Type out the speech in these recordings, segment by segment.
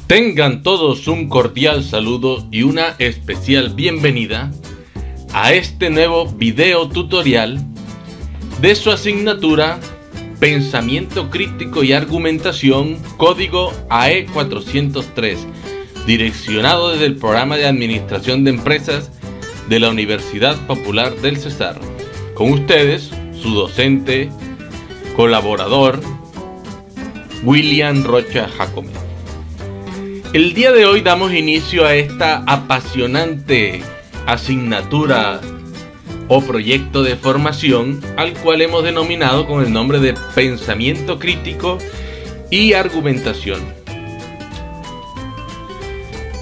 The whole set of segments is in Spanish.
Tengan todos un cordial saludo y una especial bienvenida a este nuevo video tutorial de su asignatura Pensamiento Crítico y Argumentación, código AE 403, direccionado desde el Programa de Administración de Empresas de la Universidad Popular del Cesar. Con ustedes, su docente, colaborador, William Rocha Jacome. El día de hoy damos inicio a esta apasionante asignatura o proyecto de formación, al cual hemos denominado con el nombre de Pensamiento Crítico y Argumentación.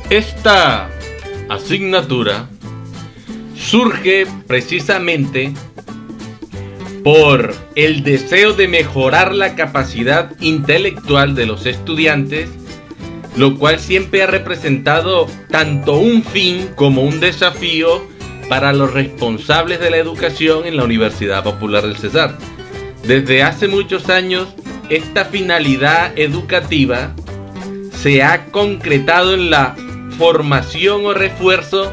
Esta asignatura surge precisamente por el deseo de mejorar la capacidad intelectual de los estudiantes, lo cual siempre ha representado tanto un fin como un desafío para los responsables de la educación en la Universidad Popular del Cesar. Desde hace muchos años, esta finalidad educativa se ha concretado en la formación o refuerzo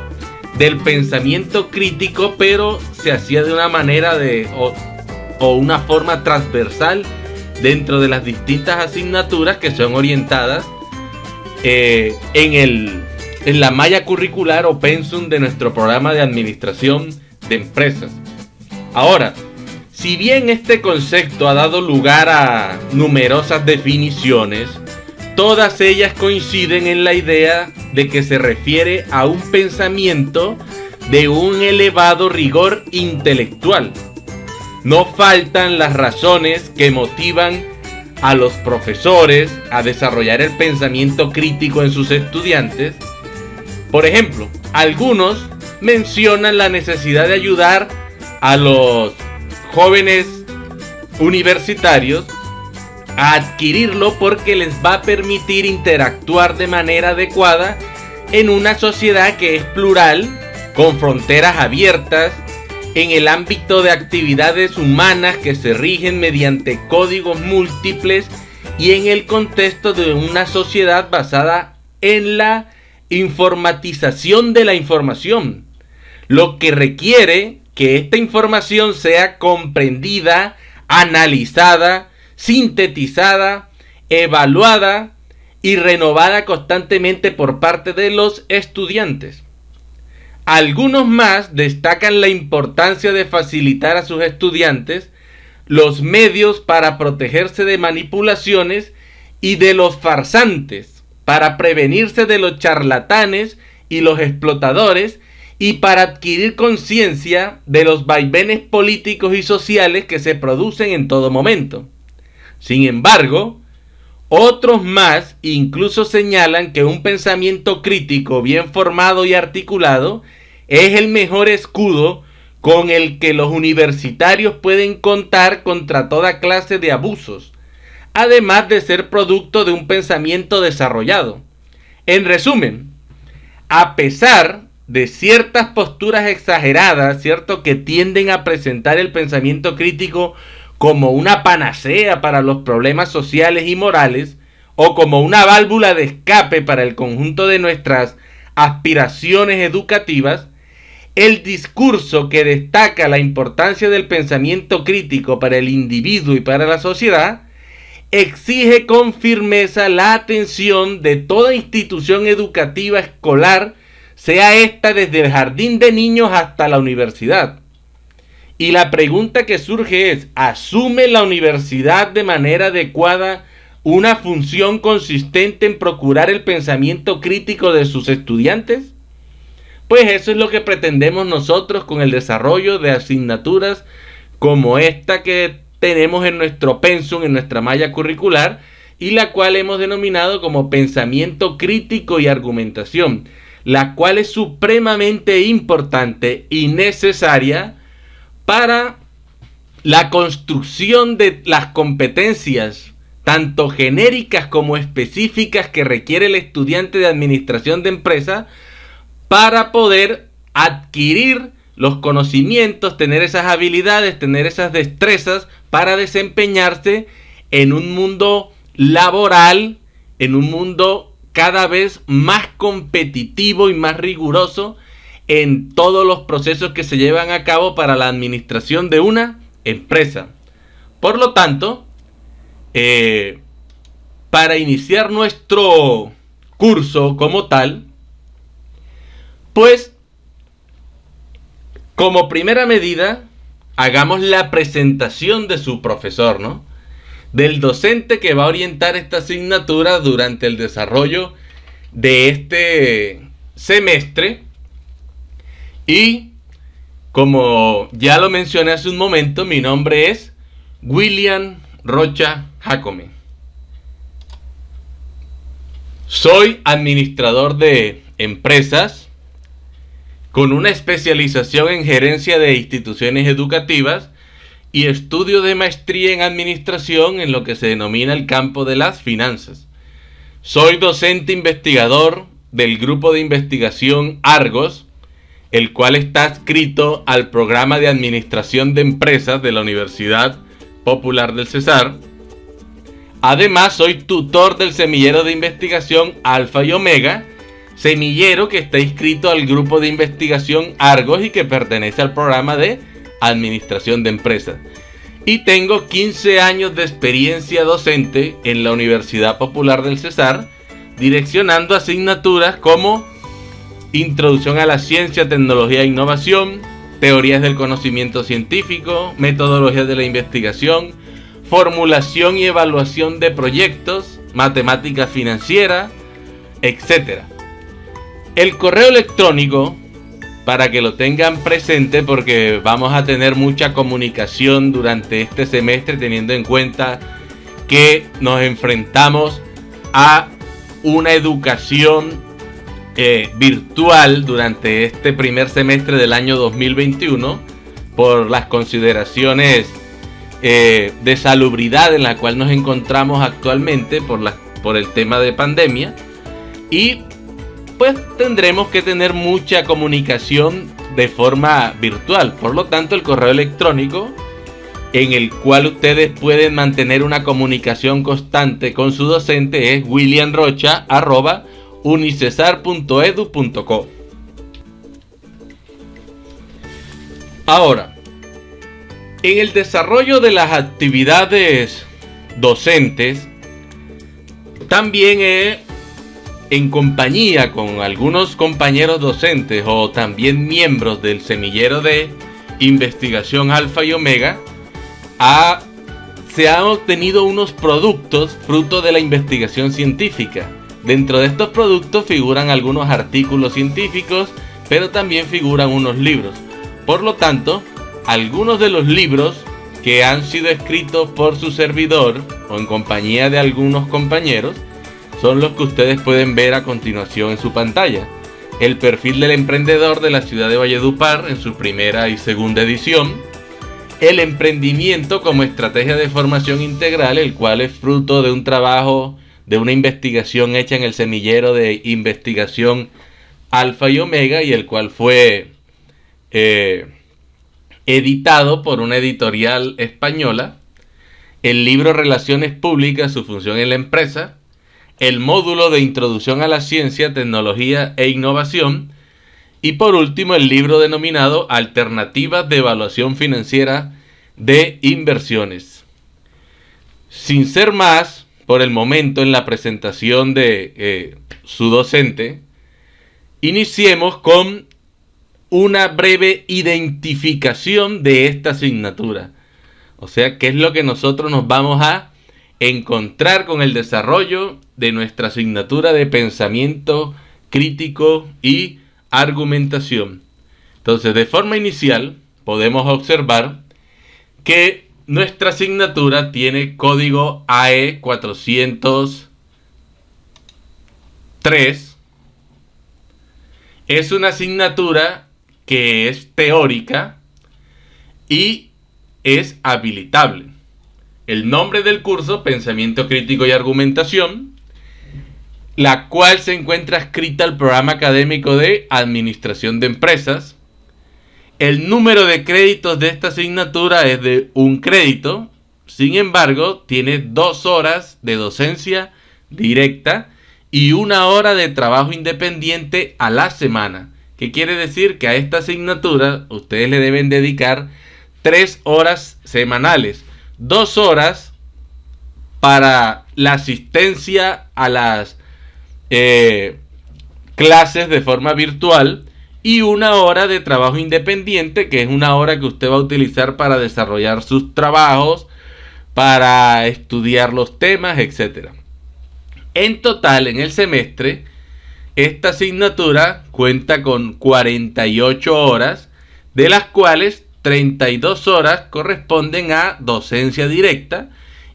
del pensamiento crítico, pero se hacía de una manera o una forma transversal dentro de las distintas asignaturas que son orientadas en la malla curricular o pensum de nuestro programa de administración de empresas. Ahora, si bien este concepto ha dado lugar a numerosas definiciones, todas ellas coinciden en la idea de que se refiere a un pensamiento de un elevado rigor intelectual. No faltan las razones que motivan a los profesores a desarrollar el pensamiento crítico en sus estudiantes. Por ejemplo, algunos mencionan la necesidad de ayudar a los jóvenes universitarios a adquirirlo porque les va a permitir interactuar de manera adecuada en una sociedad que es plural, con fronteras abiertas, en el ámbito de actividades humanas que se rigen mediante códigos múltiples y en el contexto de una sociedad basada en la informatización de la información, lo que requiere que esta información sea comprendida, analizada, sintetizada, evaluada y renovada constantemente por parte de los estudiantes. Algunos más destacan la importancia de facilitar a sus estudiantes los medios para protegerse de manipulaciones y de los farsantes, para prevenirse de los charlatanes y los explotadores y para adquirir conciencia de los vaivenes políticos y sociales que se producen en todo momento. Sin embargo, otros más incluso señalan que un pensamiento crítico bien formado y articulado es el mejor escudo con el que los universitarios pueden contar contra toda clase de abusos, además de ser producto de un pensamiento desarrollado. En resumen, a pesar de ciertas posturas exageradas, ¿cierto?, que tienden a presentar el pensamiento crítico como una panacea para los problemas sociales y morales, o como una válvula de escape para el conjunto de nuestras aspiraciones educativas, el discurso que destaca la importancia del pensamiento crítico para el individuo y para la sociedad exige con firmeza la atención de toda institución educativa escolar, sea esta desde el jardín de niños hasta la universidad. Y la pregunta que surge es: ¿asume la universidad de manera adecuada una función consistente en procurar el pensamiento crítico de sus estudiantes? Pues eso es lo que pretendemos nosotros con el desarrollo de asignaturas como esta que tenemos en nuestro pensum, en nuestra malla curricular, y la cual hemos denominado como Pensamiento Crítico y Argumentación, la cual es supremamente importante y necesaria para la construcción de las competencias tanto genéricas como específicas que requiere el estudiante de administración de empresa para poder adquirir los conocimientos, tener esas habilidades, tener esas destrezas para desempeñarse en un mundo laboral, en un mundo cada vez más competitivo y más riguroso en todos los procesos que se llevan a cabo para la administración de una empresa. Por lo tanto, para iniciar nuestro curso como tal, pues como primera medida, hagamos la presentación de su profesor, ¿no? Del docente que va a orientar esta asignatura durante el desarrollo de este semestre. Y como ya lo mencioné hace un momento, mi nombre es William Rocha Jacome. Soy administrador de empresas con una especialización en gerencia de instituciones educativas y estudio de maestría en administración en lo que se denomina el campo de las finanzas. Soy docente investigador del grupo de investigación Argos, el cual está adscrito al programa de administración de empresas de la Universidad Popular del Cesar. Además, soy tutor del semillero de investigación Alfa y Omega, semillero que está inscrito al grupo de investigación Argos y que pertenece al programa de administración de empresas. Y tengo 15 años de experiencia docente en la Universidad Popular del Cesar, direccionando asignaturas como Introducción a la Ciencia, Tecnología e Innovación, Teorías del Conocimiento Científico, Metodologías de la Investigación, Formulación y Evaluación de Proyectos, Matemática Financiera, etc. El correo electrónico, para que lo tengan presente, porque vamos a tener mucha comunicación durante este semestre, teniendo en cuenta que nos enfrentamos a una educación virtual durante este primer semestre del año 2021 por las consideraciones de salubridad en la cual nos encontramos actualmente por el tema de pandemia, y pues tendremos que tener mucha comunicación de forma virtual. Por lo tanto, el correo electrónico en el cual ustedes pueden mantener una comunicación constante con su docente es williamrocha@unicesar.edu.co. Ahora, en el desarrollo de las actividades docentes, también en compañía con algunos compañeros docentes o también miembros del semillero de investigación Alfa y Omega, se han obtenido unos productos fruto de la investigación científica. Dentro de estos productos figuran algunos artículos científicos, pero también figuran unos libros. Por lo tanto, algunos de los libros que han sido escritos por su servidor o en compañía de algunos compañeros son los que ustedes pueden ver a continuación en su pantalla. El perfil del emprendedor de la ciudad de Valledupar en su primera y segunda edición. El emprendimiento como estrategia de formación integral, el cual es fruto de un trabajo, de una investigación hecha en el semillero de investigación Alfa y Omega, y el cual fue editado por una editorial española. El libro Relaciones Públicas, su función en la empresa. El módulo de Introducción a la Ciencia, Tecnología e Innovación. Y por último, el libro denominado Alternativas de Evaluación Financiera de Inversiones. Sin ser más, por el momento en la presentación de su docente, iniciemos con una breve identificación de esta asignatura. O sea, qué es lo que nosotros nos vamos a encontrar con el desarrollo de nuestra asignatura de pensamiento crítico y argumentación. Entonces, de forma inicial, podemos observar que nuestra asignatura tiene código AE 403. Es una asignatura que es teórica y es habilitable. El nombre del curso, Pensamiento Crítico y Argumentación, la cual se encuentra adscrita al programa académico de Administración de Empresas. El número de créditos de esta asignatura es de 1 crédito. Sin embargo, tiene 2 horas de docencia directa y 1 hora de trabajo independiente a la semana. ¿Qué quiere decir? Que a esta asignatura ustedes le deben dedicar 3 horas semanales. 2 horas para la asistencia a las clases de forma virtual y 1 hora de trabajo independiente, que es 1 hora que usted va a utilizar para desarrollar sus trabajos, para estudiar los temas, etc. En total, en el semestre, esta asignatura cuenta con 48 horas, de las cuales 32 horas corresponden a docencia directa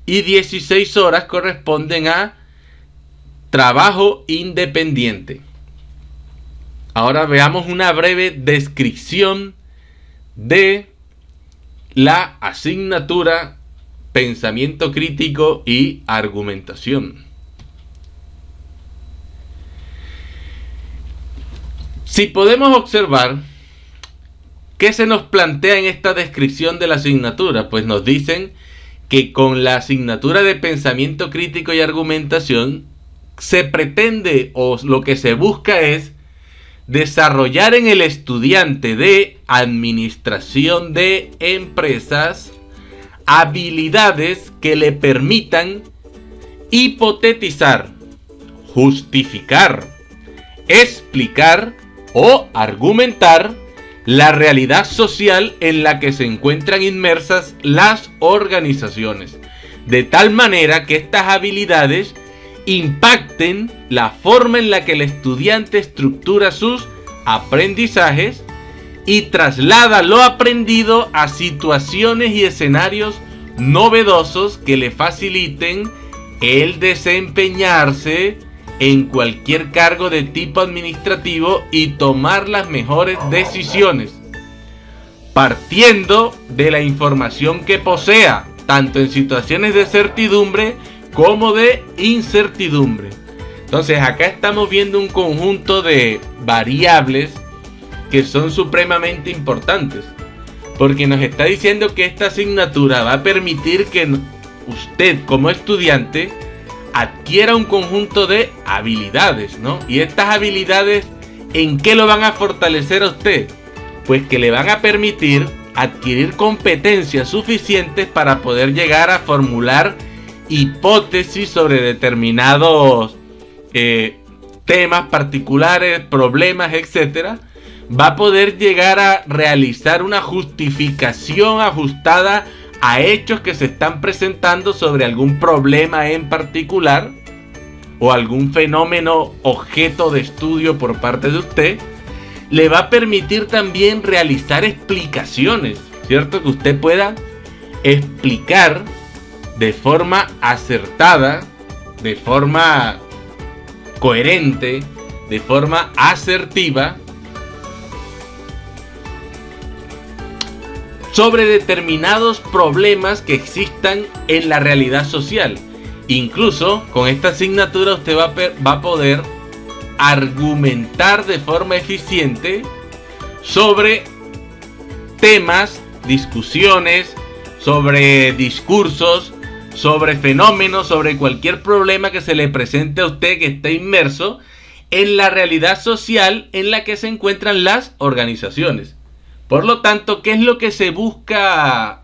y 16 horas corresponden a trabajo independiente. Ahora veamos una breve descripción de la asignatura Pensamiento Crítico y Argumentación. Si podemos observar, ¿qué se nos plantea en esta descripción de la asignatura? Pues nos dicen que con la asignatura de Pensamiento Crítico y Argumentación se pretende, o lo que se busca es desarrollar en el estudiante de Administración de Empresas habilidades que le permitan hipotetizar, justificar, explicar o argumentar la realidad social en la que se encuentran inmersas las organizaciones, de tal manera que estas habilidades impacten la forma en la que el estudiante estructura sus aprendizajes y traslada lo aprendido a situaciones y escenarios novedosos que le faciliten el desempeñarse en cualquier cargo de tipo administrativo y tomar las mejores decisiones, partiendo de la información que posea, tanto en situaciones de certidumbre como de incertidumbre. Entonces acá estamos viendo un conjunto de variables que son supremamente importantes, porque nos está diciendo que esta asignatura va a permitir que usted como estudiante adquiera un conjunto de habilidades, ¿no? Y estas habilidades, ¿en qué lo van a fortalecer a usted? Pues que le van a permitir adquirir competencias suficientes para poder llegar a formular hipótesis sobre determinados temas particulares, problemas, etc. Va a poder llegar a realizar una justificación ajustada a hechos que se están presentando sobre algún problema en particular o algún fenómeno objeto de estudio por parte de usted. Le va a permitir también realizar explicaciones, ¿cierto? Que usted pueda explicar de forma acertada, de forma coherente, de forma asertiva sobre determinados problemas que existan en la realidad social. Incluso con esta asignatura usted va a poder argumentar de forma eficiente sobre temas, discusiones, sobre discursos, sobre fenómenos, sobre cualquier problema que se le presente a usted que esté inmerso en la realidad social en la que se encuentran las organizaciones. Por lo tanto, ¿qué es lo que se busca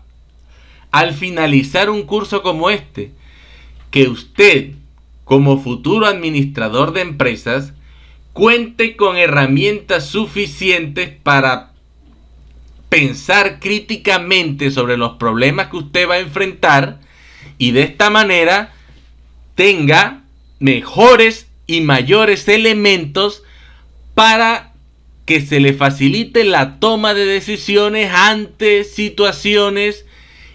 al finalizar un curso como este? Que usted, como futuro administrador de empresas, cuente con herramientas suficientes para pensar críticamente sobre los problemas que usted va a enfrentar y de esta manera tenga mejores y mayores elementos para que se le facilite la toma de decisiones ante situaciones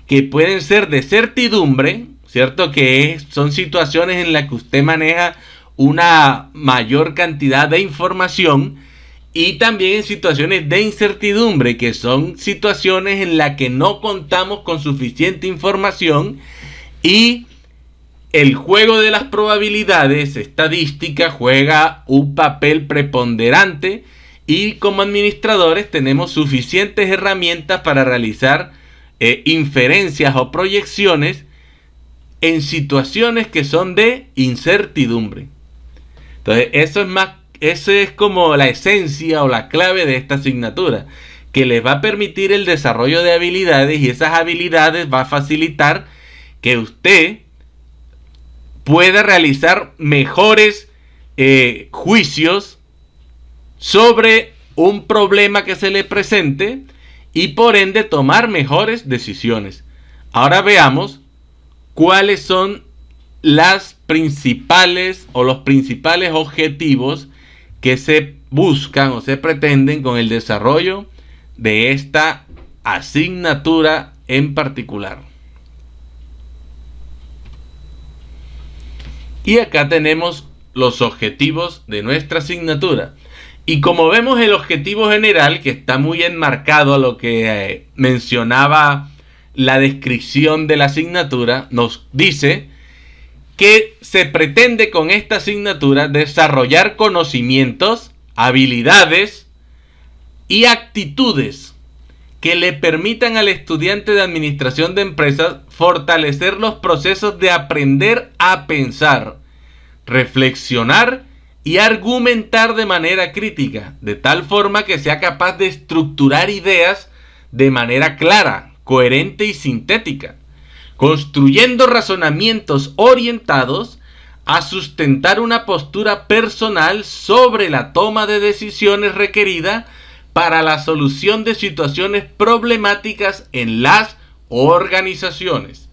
que pueden ser de certidumbre, ¿cierto? Que son situaciones en las que usted maneja una mayor cantidad de información, y también en situaciones de incertidumbre, que son situaciones en las que no contamos con suficiente información y el juego de las probabilidades estadísticas juega un papel preponderante. Y como administradores tenemos suficientes herramientas para realizar inferencias o proyecciones en situaciones que son de incertidumbre. Entonces, eso es como la esencia o la clave de esta asignatura, que les va a permitir el desarrollo de habilidades, y esas habilidades va a facilitar que usted pueda realizar mejores juicios sobre un problema que se le presente y por ende tomar mejores decisiones. Ahora veamos cuáles son las principales o los principales objetivos que se buscan o se pretenden con el desarrollo de esta asignatura en particular. Y acá tenemos los objetivos de nuestra asignatura. Y como vemos, el objetivo general, que está muy enmarcado a lo que mencionaba la descripción de la asignatura, nos dice que se pretende con esta asignatura desarrollar conocimientos, habilidades y actitudes que le permitan al estudiante de administración de empresas fortalecer los procesos de aprender a pensar, reflexionar y argumentar de manera crítica, de tal forma que sea capaz de estructurar ideas de manera clara, coherente y sintética, construyendo razonamientos orientados a sustentar una postura personal sobre la toma de decisiones requerida para la solución de situaciones problemáticas en las organizaciones,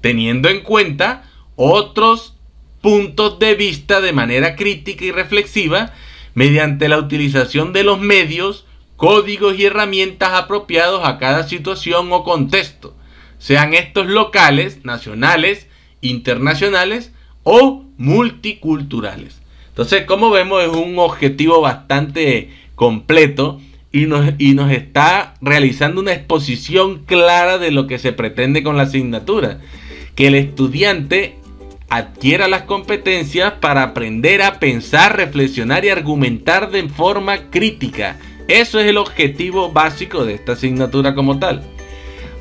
teniendo en cuenta otros puntos de vista de manera crítica y reflexiva mediante la utilización de los medios, códigos y herramientas apropiados a cada situación o contexto, sean estos locales, nacionales, internacionales o multiculturales. Entonces, como vemos, es un objetivo bastante completo y nos está realizando una exposición clara de lo que se pretende con la asignatura, que el estudiante adquiera las competencias para aprender a pensar, reflexionar y argumentar de forma crítica. Eso es el objetivo básico de esta asignatura como tal.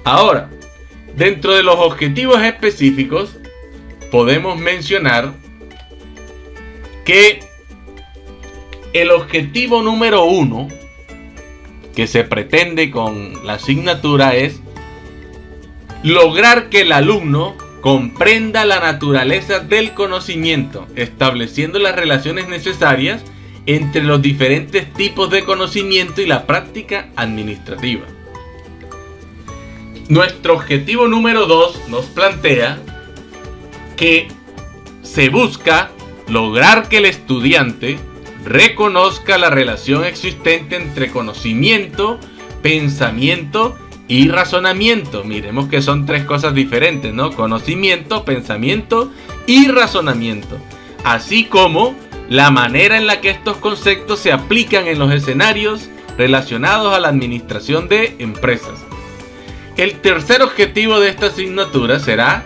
Ahora, dentro de los objetivos específicos, podemos mencionar que el objetivo número 1 que se pretende con la asignatura es lograr que el alumno comprenda la naturaleza del conocimiento, estableciendo las relaciones necesarias entre los diferentes tipos de conocimiento y la práctica administrativa. Nuestro objetivo número 2 nos plantea que se busca lograr que el estudiante reconozca la relación existente entre conocimiento, pensamiento y razonamiento. Miremos que son tres cosas diferentes, ¿no? Conocimiento, pensamiento y razonamiento. Así como la manera en la que estos conceptos se aplican en los escenarios relacionados a la administración de empresas. El tercer objetivo de esta asignatura será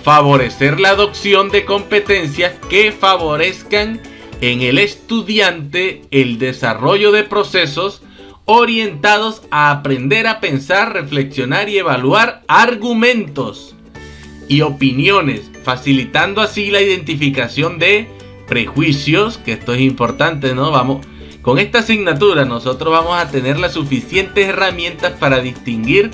favorecer la adopción de competencias que favorezcan en el estudiante el desarrollo de procesos orientados a aprender a pensar, reflexionar y evaluar argumentos y opiniones, facilitando así la identificación de prejuicios, que esto es importante, ¿no? Con esta asignatura nosotros vamos a tener las suficientes herramientas para distinguir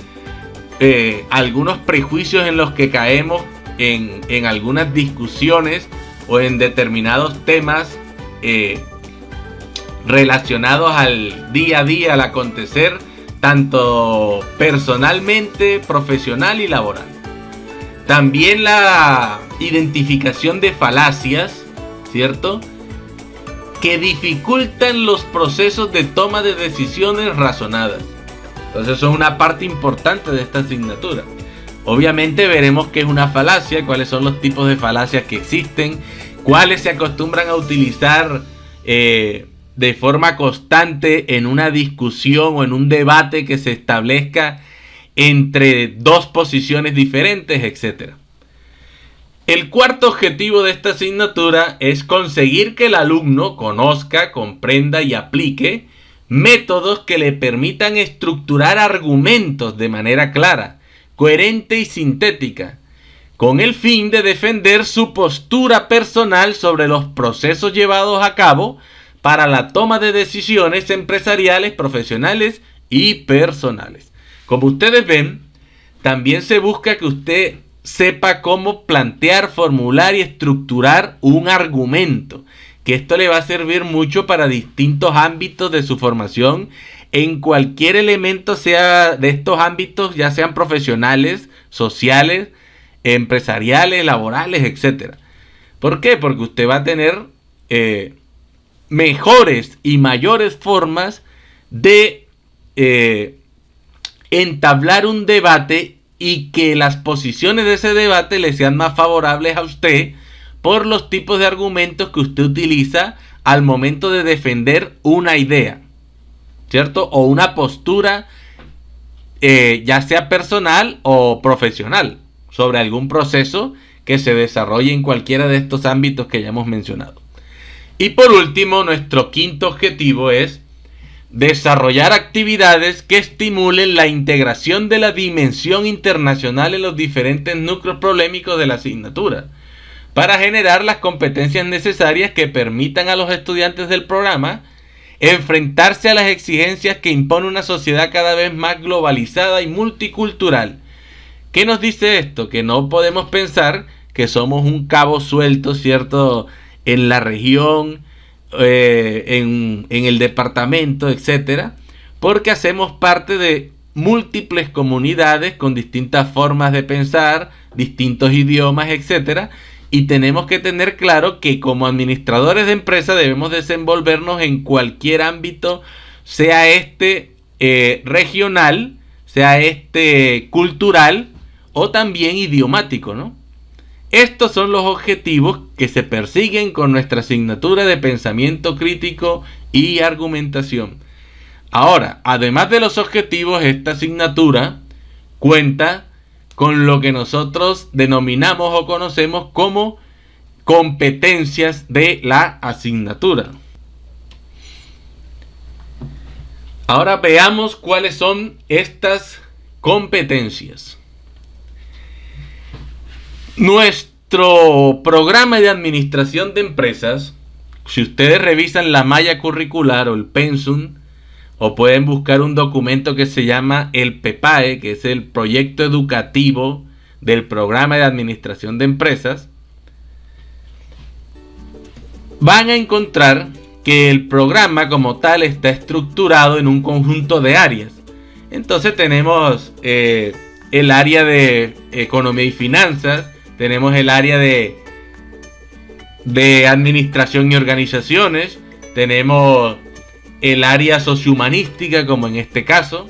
algunos prejuicios en los que caemos en algunas discusiones o en determinados temas relacionados al día a día, al acontecer, tanto personalmente, profesional y laboral. También la identificación de falacias, ¿cierto?, que dificultan los procesos de toma de decisiones razonadas. Entonces eso es una parte importante de esta asignatura. Obviamente veremos qué es una falacia, cuáles son los tipos de falacias que existen, cuáles se acostumbran a utilizar de forma constante en una discusión o en un debate que se establezca entre dos posiciones diferentes, etc. El cuarto objetivo de esta asignatura es conseguir que el alumno conozca, comprenda y aplique métodos que le permitan estructurar argumentos de manera clara, coherente y sintética, con el fin de defender su postura personal sobre los procesos llevados a cabo para la toma de decisiones empresariales, profesionales y personales. Como ustedes ven, también se busca que usted sepa cómo plantear, formular y estructurar un argumento, que esto le va a servir mucho para distintos ámbitos de su formación, en cualquier elemento sea de estos ámbitos, ya sean profesionales, sociales, empresariales, laborales, etc. ¿Por qué? Porque usted va a tener mejores y mayores formas de entablar un debate y que las posiciones de ese debate le sean más favorables a usted por los tipos de argumentos que usted utiliza al momento de defender una idea, ¿cierto? O una postura, ya sea personal o profesional, sobre algún proceso que se desarrolle en cualquiera de estos ámbitos que ya hemos mencionado. Y por último, nuestro quinto objetivo es desarrollar actividades que estimulen la integración de la dimensión internacional en los diferentes núcleos problemáticos de la asignatura, para generar las competencias necesarias que permitan a los estudiantes del programa enfrentarse a las exigencias que impone una sociedad cada vez más globalizada y multicultural. ¿Qué nos dice esto? Que no podemos pensar que somos un cabo suelto, ¿cierto?, en la región, en el departamento, etcétera, porque hacemos parte de múltiples comunidades con distintas formas de pensar, distintos idiomas, etcétera, y tenemos que tener claro que como administradores de empresa debemos desenvolvernos en cualquier ámbito, sea regional, sea cultural o también idiomático, ¿no? Estos son los objetivos que se persiguen con nuestra asignatura de pensamiento crítico y argumentación. Ahora, además de los objetivos, esta asignatura cuenta con lo que nosotros denominamos o conocemos como competencias de la asignatura. Ahora veamos cuáles son estas competencias. Nuestro programa de administración de empresas, si ustedes revisan la malla curricular o el pensum, o pueden buscar un documento que se llama el PEPAE, que es el proyecto educativo del programa de administración de empresas, van a encontrar que el programa como tal está estructurado en un conjunto de áreas. Entonces tenemos el área de economía y finanzas, tenemos el área de administración y organizaciones, tenemos el área sociohumanística, como en este caso.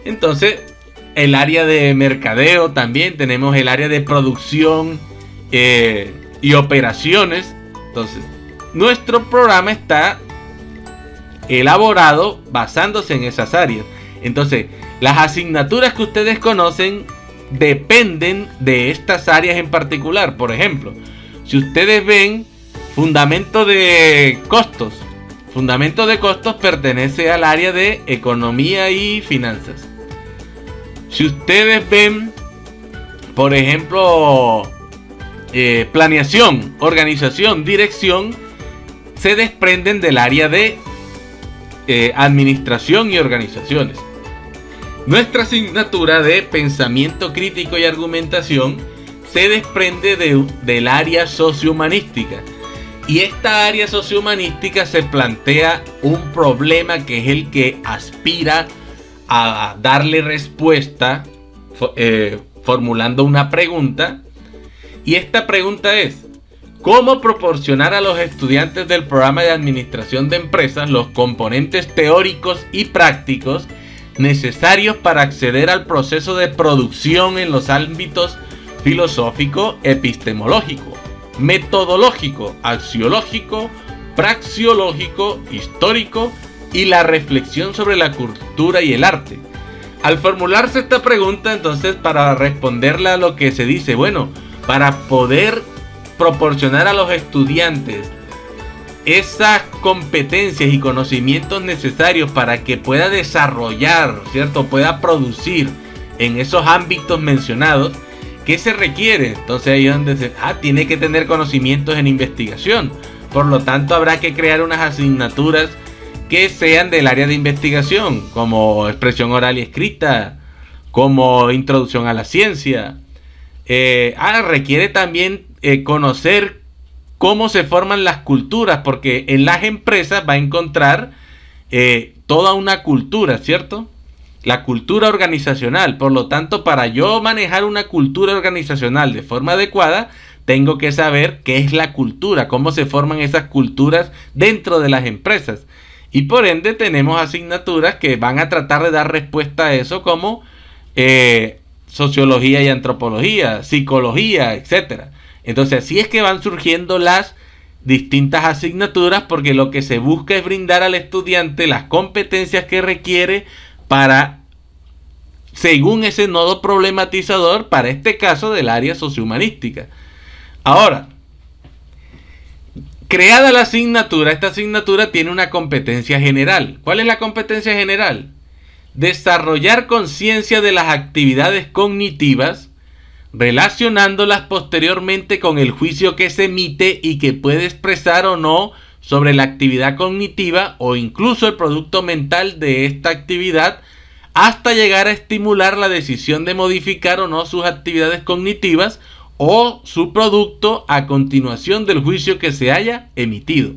Entonces, el área de mercadeo también, tenemos el área de producción y operaciones. Entonces, nuestro programa está elaborado basándose en esas áreas. Entonces, las asignaturas que ustedes conocen dependen de estas áreas en particular. Por ejemplo, si ustedes ven fundamento de costos, fundamento de costos pertenece al área de economía y finanzas. Si ustedes ven, por ejemplo, planeación, organización, dirección, se desprenden del área de administración y organizaciones. Nuestra asignatura de pensamiento crítico y argumentación se desprende del área sociohumanística. Y esta área sociohumanística se plantea un problema que es el que aspira a darle respuesta, formulando una pregunta. Y esta pregunta es: ¿cómo proporcionar a los estudiantes del programa de administración de empresas los componentes teóricos y prácticos necesarios para acceder al proceso de producción en los ámbitos filosófico, epistemológico, metodológico, axiológico, praxeológico, histórico y la reflexión sobre la cultura y el arte? Al formularse esta pregunta, entonces, para responderla a lo que se dice, bueno, para poder proporcionar a los estudiantes esas competencias y conocimientos necesarios para que pueda desarrollar, ¿cierto?, pueda producir en esos ámbitos mencionados, ¿qué se requiere? Entonces ahí es donde tiene que tener conocimientos en investigación. Por lo tanto, habrá que crear unas asignaturas que sean del área de investigación, como expresión oral y escrita, como introducción a la ciencia. Requiere también conocer cómo se forman las culturas, porque en las empresas va a encontrar toda una cultura, ¿cierto? La cultura organizacional. Por lo tanto, para yo manejar una cultura organizacional de forma adecuada, tengo que saber qué es la cultura, cómo se forman esas culturas dentro de las empresas. Y por ende tenemos asignaturas que van a tratar de dar respuesta a eso, como sociología y antropología, psicología, etc. Entonces así es que van surgiendo las distintas asignaturas, porque lo que se busca es brindar al estudiante las competencias que requiere para, según ese nodo problematizador, para este caso del área sociohumanística. Ahora, creada la asignatura, esta asignatura tiene una competencia general. ¿Cuál es la competencia general? Desarrollar conciencia de las actividades cognitivas, relacionándolas posteriormente con el juicio que se emite y que puede expresar o no sobre la actividad cognitiva o incluso el producto mental de esta actividad, hasta llegar a estimular la decisión de modificar o no sus actividades cognitivas o su producto a continuación del juicio que se haya emitido.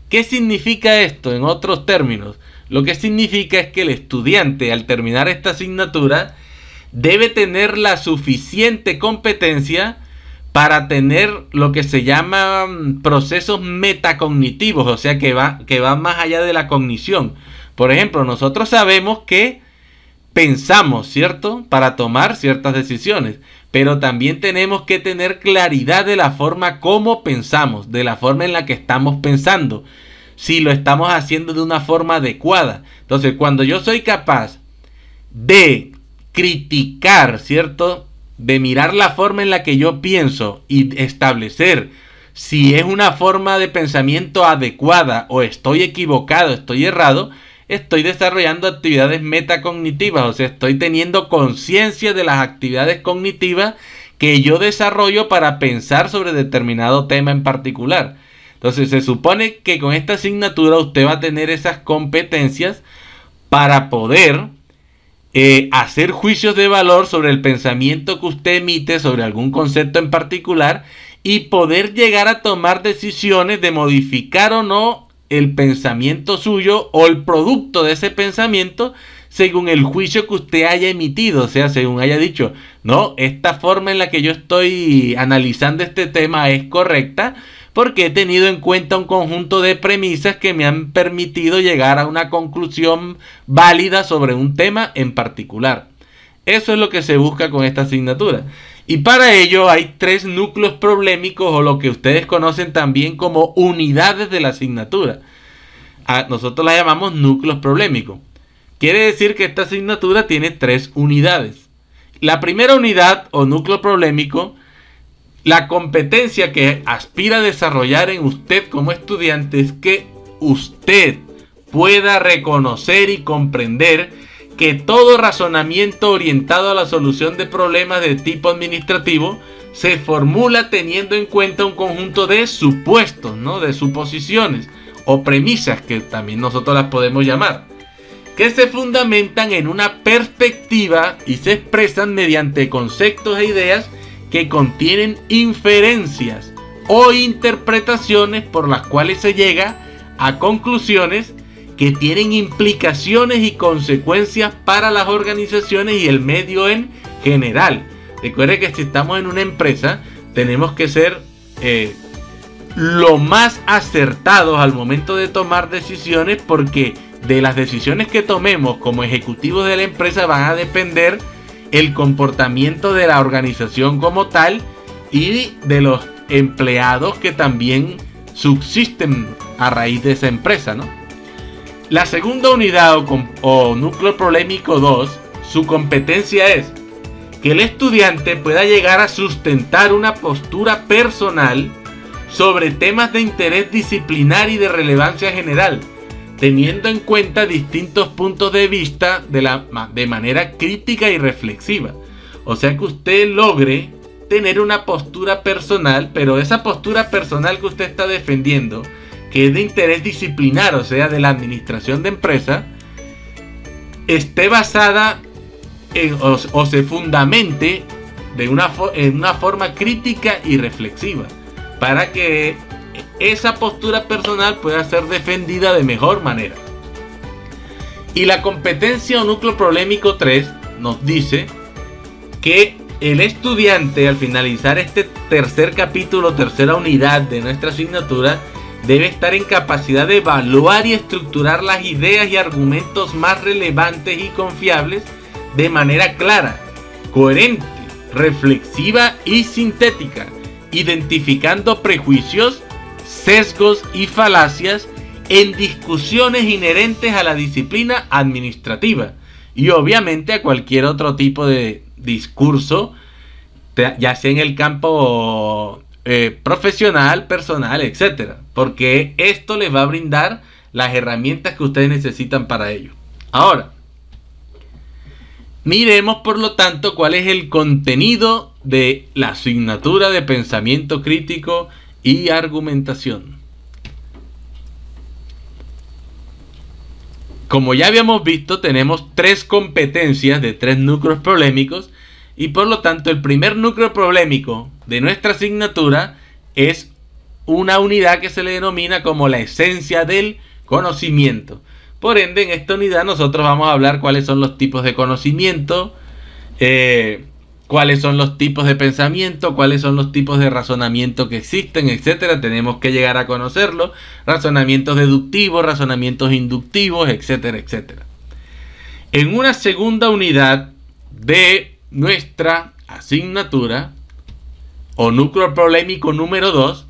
¿Qué significa esto en otros términos? Lo que significa es que el estudiante, al terminar esta asignatura, debe tener la suficiente competencia para tener lo que se llaman procesos metacognitivos, o sea que va más allá de la cognición. Por ejemplo, nosotros sabemos que pensamos, ¿cierto?, para tomar ciertas decisiones, pero también tenemos que tener claridad de la forma como pensamos, de la forma en la que estamos pensando, si lo estamos haciendo de una forma adecuada. Entonces, cuando yo soy capaz de criticar, ¿cierto?, de mirar la forma en la que yo pienso y establecer si es una forma de pensamiento adecuada o estoy equivocado, estoy errado, estoy desarrollando actividades metacognitivas, o sea, estoy teniendo conciencia de las actividades cognitivas que yo desarrollo para pensar sobre determinado tema en particular. Entonces, se supone que con esta asignatura usted va a tener esas competencias para poder hacer juicios de valor sobre el pensamiento que usted emite sobre algún concepto en particular y poder llegar a tomar decisiones de modificar o no el pensamiento suyo o el producto de ese pensamiento según el juicio que usted haya emitido, o sea, según haya dicho, no, esta forma en la que yo estoy analizando este tema es correcta porque he tenido en cuenta un conjunto de premisas que me han permitido llegar a una conclusión válida sobre un tema en particular. Eso es lo que se busca con esta asignatura. Y para ello hay 3 núcleos problemáticos, o lo que ustedes conocen también como unidades de la asignatura. Nosotros las llamamos núcleos problemáticos. Quiere decir que esta asignatura tiene 3 unidades. La primera unidad o núcleo problemático, la competencia que aspira a desarrollar en usted como estudiante es que usted pueda reconocer y comprender que todo razonamiento orientado a la solución de problemas de tipo administrativo se formula teniendo en cuenta un conjunto de supuestos, ¿no?, de suposiciones o premisas, que también nosotros las podemos llamar, que se fundamentan en una perspectiva y se expresan mediante conceptos e ideas que contienen inferencias o interpretaciones por las cuales se llega a conclusiones que tienen implicaciones y consecuencias para las organizaciones y el medio en general. Recuerde que si estamos en una empresa, tenemos que ser lo más acertados al momento de tomar decisiones, porque de las decisiones que tomemos como ejecutivos de la empresa van a depender el comportamiento de la organización como tal y de los empleados que también subsisten a raíz de esa empresa, ¿no? La segunda unidad o núcleo problemático 2, su competencia es que el estudiante pueda llegar a sustentar una postura personal sobre temas de interés disciplinar y de relevancia general, teniendo en cuenta distintos puntos de vista de manera crítica y reflexiva. O sea, que usted logre tener una postura personal, pero esa postura personal que usted está defendiendo, que es de interés disciplinar, o sea, de la administración de empresa, esté basada o se fundamente en una forma crítica y reflexiva, para que esa postura personal pueda ser defendida de mejor manera. Y la competencia o núcleo problemático 3 nos dice que el estudiante, al finalizar este tercer capítulo, tercera unidad de nuestra asignatura, debe estar en capacidad de evaluar y estructurar las ideas y argumentos más relevantes y confiables de manera clara, coherente, reflexiva y sintética, identificando prejuicios, sesgos y falacias en discusiones inherentes a la disciplina administrativa y obviamente a cualquier otro tipo de discurso, ya sea en el campo profesional, personal, etcétera, porque esto les va a brindar las herramientas que ustedes necesitan para ello. Ahora, miremos por lo tanto cuál es el contenido de la asignatura de pensamiento crítico y argumentación. Como ya habíamos visto, tenemos 3 competencias de 3 núcleos problemáticos y por lo tanto el primer núcleo problemático de nuestra asignatura es una unidad que se le denomina como la esencia del conocimiento. Por ende, en esta unidad nosotros vamos a hablar cuáles son los tipos de conocimiento, cuáles son los tipos de pensamiento, cuáles son los tipos de razonamiento que existen, etcétera. Tenemos que llegar a conocerlo. Razonamientos deductivos, razonamientos inductivos, etcétera, etcétera. En una segunda unidad de nuestra asignatura, o núcleo problemático número 2,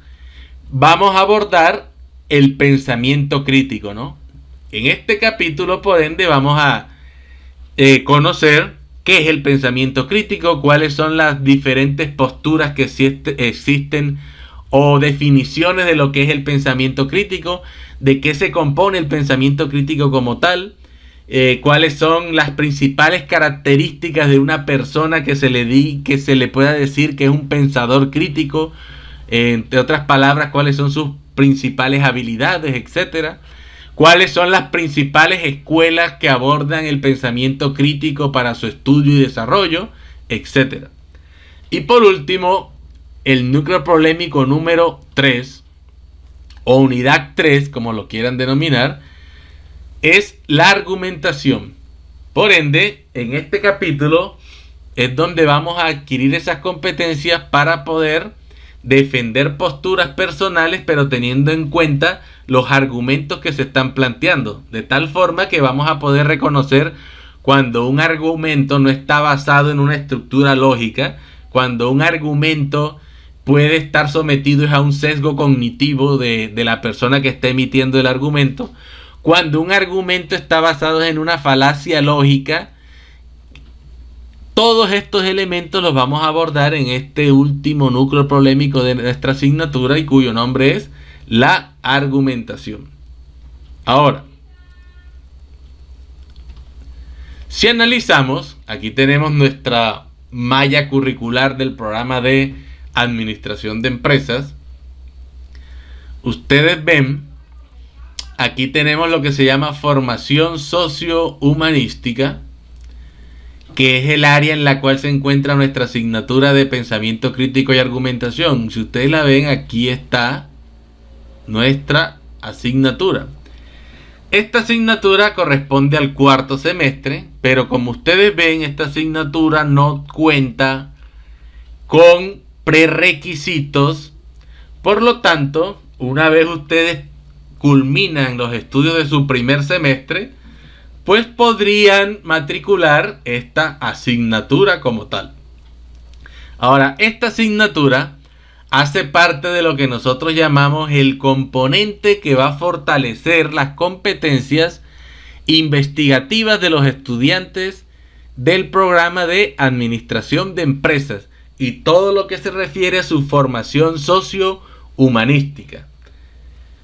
vamos a abordar el pensamiento crítico, ¿no? En este capítulo, por ende, vamos a conocer qué es el pensamiento crítico, cuáles son las diferentes posturas que existen o definiciones de lo que es el pensamiento crítico, de qué se compone el pensamiento crítico como tal, cuáles son las principales características de una persona que se le pueda decir que es un pensador crítico, entre otras palabras, cuáles son sus principales habilidades, etcétera. ¿Cuáles son las principales escuelas que abordan el pensamiento crítico para su estudio y desarrollo? Etcétera. Y por último, el núcleo problemático número 3, o unidad 3, como lo quieran denominar, es la argumentación. Por ende, en este capítulo es donde vamos a adquirir esas competencias para poder defender posturas personales, pero teniendo en cuenta los argumentos que se están planteando, de tal forma que vamos a poder reconocer cuando un argumento no está basado en una estructura lógica, cuando un argumento puede estar sometido a un sesgo cognitivo de la persona que está emitiendo el argumento, cuando un argumento está basado en una falacia lógica. Todos estos elementos los vamos a abordar en este último núcleo problemático de nuestra asignatura y cuyo nombre es la argumentación. Ahora, si analizamos, aquí tenemos nuestra malla curricular del programa de administración de empresas. Ustedes ven, aquí tenemos lo que se llama formación socio-humanística, que es el área en la cual se encuentra nuestra asignatura de pensamiento crítico y argumentación. Si ustedes la ven, aquí está nuestra asignatura. Esta asignatura corresponde al 4º semestre, pero como ustedes ven, esta asignatura no cuenta con prerequisitos. Por lo tanto, una vez ustedes culminan los estudios de su primer semestre, pues podrían matricular esta asignatura como tal. Ahora, esta asignatura hace parte de lo que nosotros llamamos el componente que va a fortalecer las competencias investigativas de los estudiantes del programa de administración de empresas y todo lo que se refiere a su formación socio-humanística.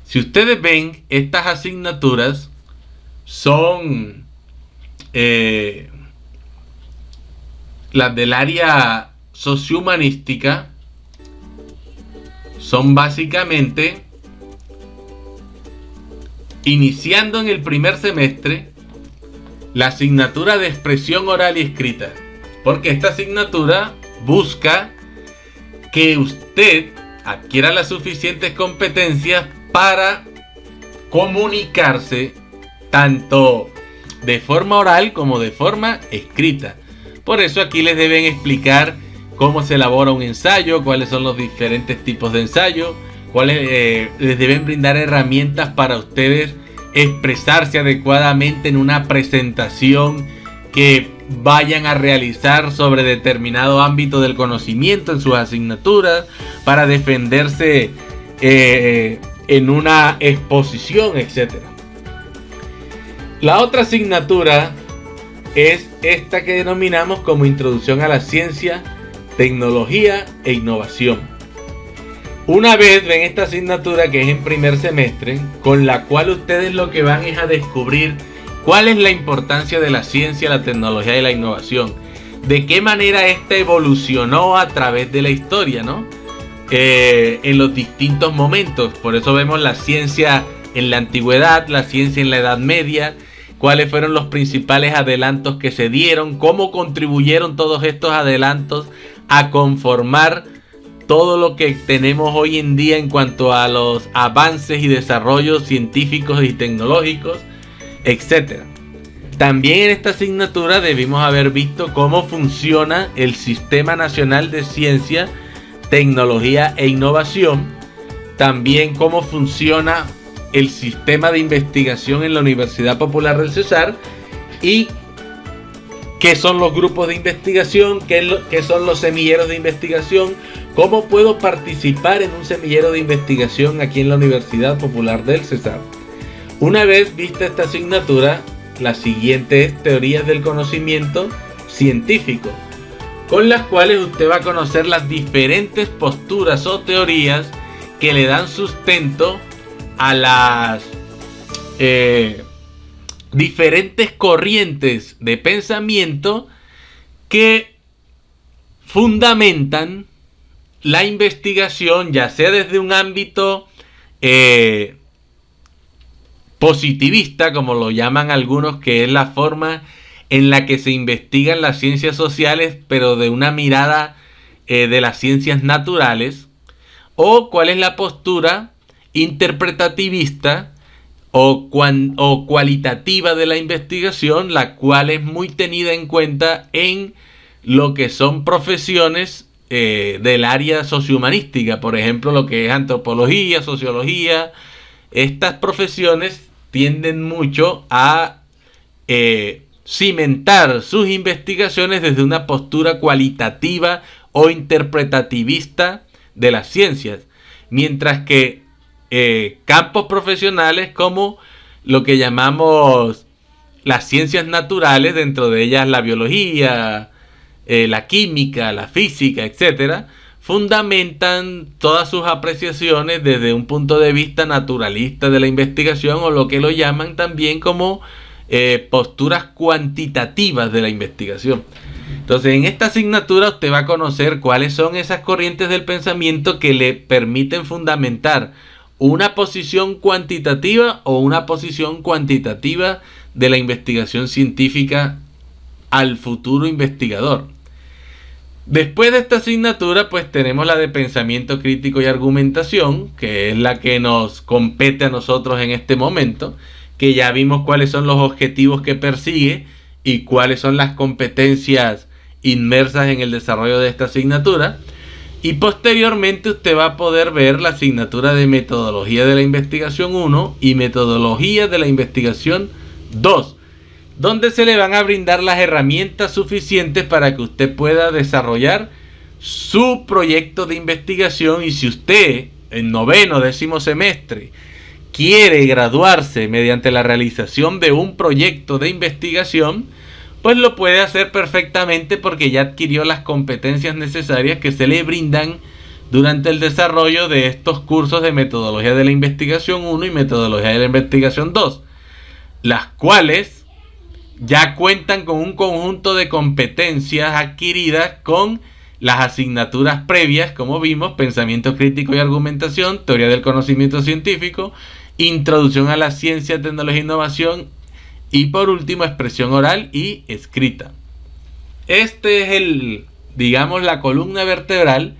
Si ustedes ven, estas asignaturas son las del área sociohumanística son básicamente, iniciando en el primer semestre, la asignatura de expresión oral y escrita. Porque esta asignatura busca que usted adquiera las suficientes competencias para comunicarse tanto de forma oral como de forma escrita. Por eso aquí les deben explicar cómo se elabora un ensayo, cuáles son los diferentes tipos de ensayo, les deben brindar herramientas para ustedes expresarse adecuadamente en una presentación que vayan a realizar sobre determinado ámbito del conocimiento en sus asignaturas, para defenderse en una exposición, etc. La otra asignatura es esta que denominamos como Introducción a la Ciencia, Tecnología e Innovación. Una vez ven esta asignatura, que es en primer semestre, con la cual ustedes lo que van es a descubrir cuál es la importancia de la ciencia, la tecnología y la innovación. De qué manera esta evolucionó a través de la historia, ¿no? En los distintos momentos. Por eso vemos la ciencia en la antigüedad, la ciencia en la Edad Media, cuáles fueron los principales adelantos que se dieron, cómo contribuyeron todos estos adelantos a conformar todo lo que tenemos hoy en día en cuanto a los avances y desarrollos científicos y tecnológicos, etc. También en esta asignatura debimos haber visto cómo funciona el Sistema Nacional de Ciencia, Tecnología e Innovación. También cómo funciona el sistema de investigación en la Universidad Popular del Cesar, y qué son los grupos de investigación, qué son los semilleros de investigación, cómo puedo participar en un semillero de investigación aquí en la Universidad Popular del Cesar. Una vez vista esta asignatura, la siguiente es Teorías del Conocimiento Científico, con las cuales usted va a conocer las diferentes posturas o teorías que le dan sustento a las diferentes corrientes de pensamiento que fundamentan la investigación, ya sea desde un ámbito positivista, como lo llaman algunos, que es la forma en la que se investigan las ciencias sociales, pero de una mirada de las ciencias naturales, o cuál es la postura interpretativista o cualitativa de la investigación, la cual es muy tenida en cuenta en lo que son profesiones del área sociohumanística, por ejemplo lo que es antropología, sociología. Estas profesiones tienden mucho a cimentar sus investigaciones desde una postura cualitativa o interpretativista de las ciencias, mientras que campos profesionales como lo que llamamos las ciencias naturales, dentro de ellas la biología, la química, la física, etcétera, fundamentan todas sus apreciaciones desde un punto de vista naturalista de la investigación, o lo que lo llaman también como posturas cuantitativas de la investigación. Entonces, en esta asignatura usted va a conocer cuáles son esas corrientes del pensamiento que le permiten fundamentar una posición cuantitativa o una posición cuantitativa de la investigación científica al futuro investigador. Después de esta asignatura, pues tenemos la de pensamiento crítico y argumentación, que es la que nos compete a nosotros en este momento, que ya vimos cuáles son los objetivos que persigue y cuáles son las competencias inmersas en el desarrollo de esta asignatura. Y posteriormente usted va a poder ver la asignatura de metodología de la investigación 1 y metodología de la investigación 2, donde se le van a brindar las herramientas suficientes para que usted pueda desarrollar su proyecto de investigación. Y si usted en noveno, décimo semestre quiere graduarse mediante la realización de un proyecto de investigación, pues lo puede hacer perfectamente, porque ya adquirió las competencias necesarias que se le brindan durante el desarrollo de estos cursos de metodología de la investigación 1 y metodología de la investigación 2, las cuales ya cuentan con un conjunto de competencias adquiridas con las asignaturas previas, como vimos, pensamiento crítico y argumentación, teoría del conocimiento científico, introducción a la ciencia, tecnología e innovación, y por último, expresión oral y escrita. Este es digamos, la columna vertebral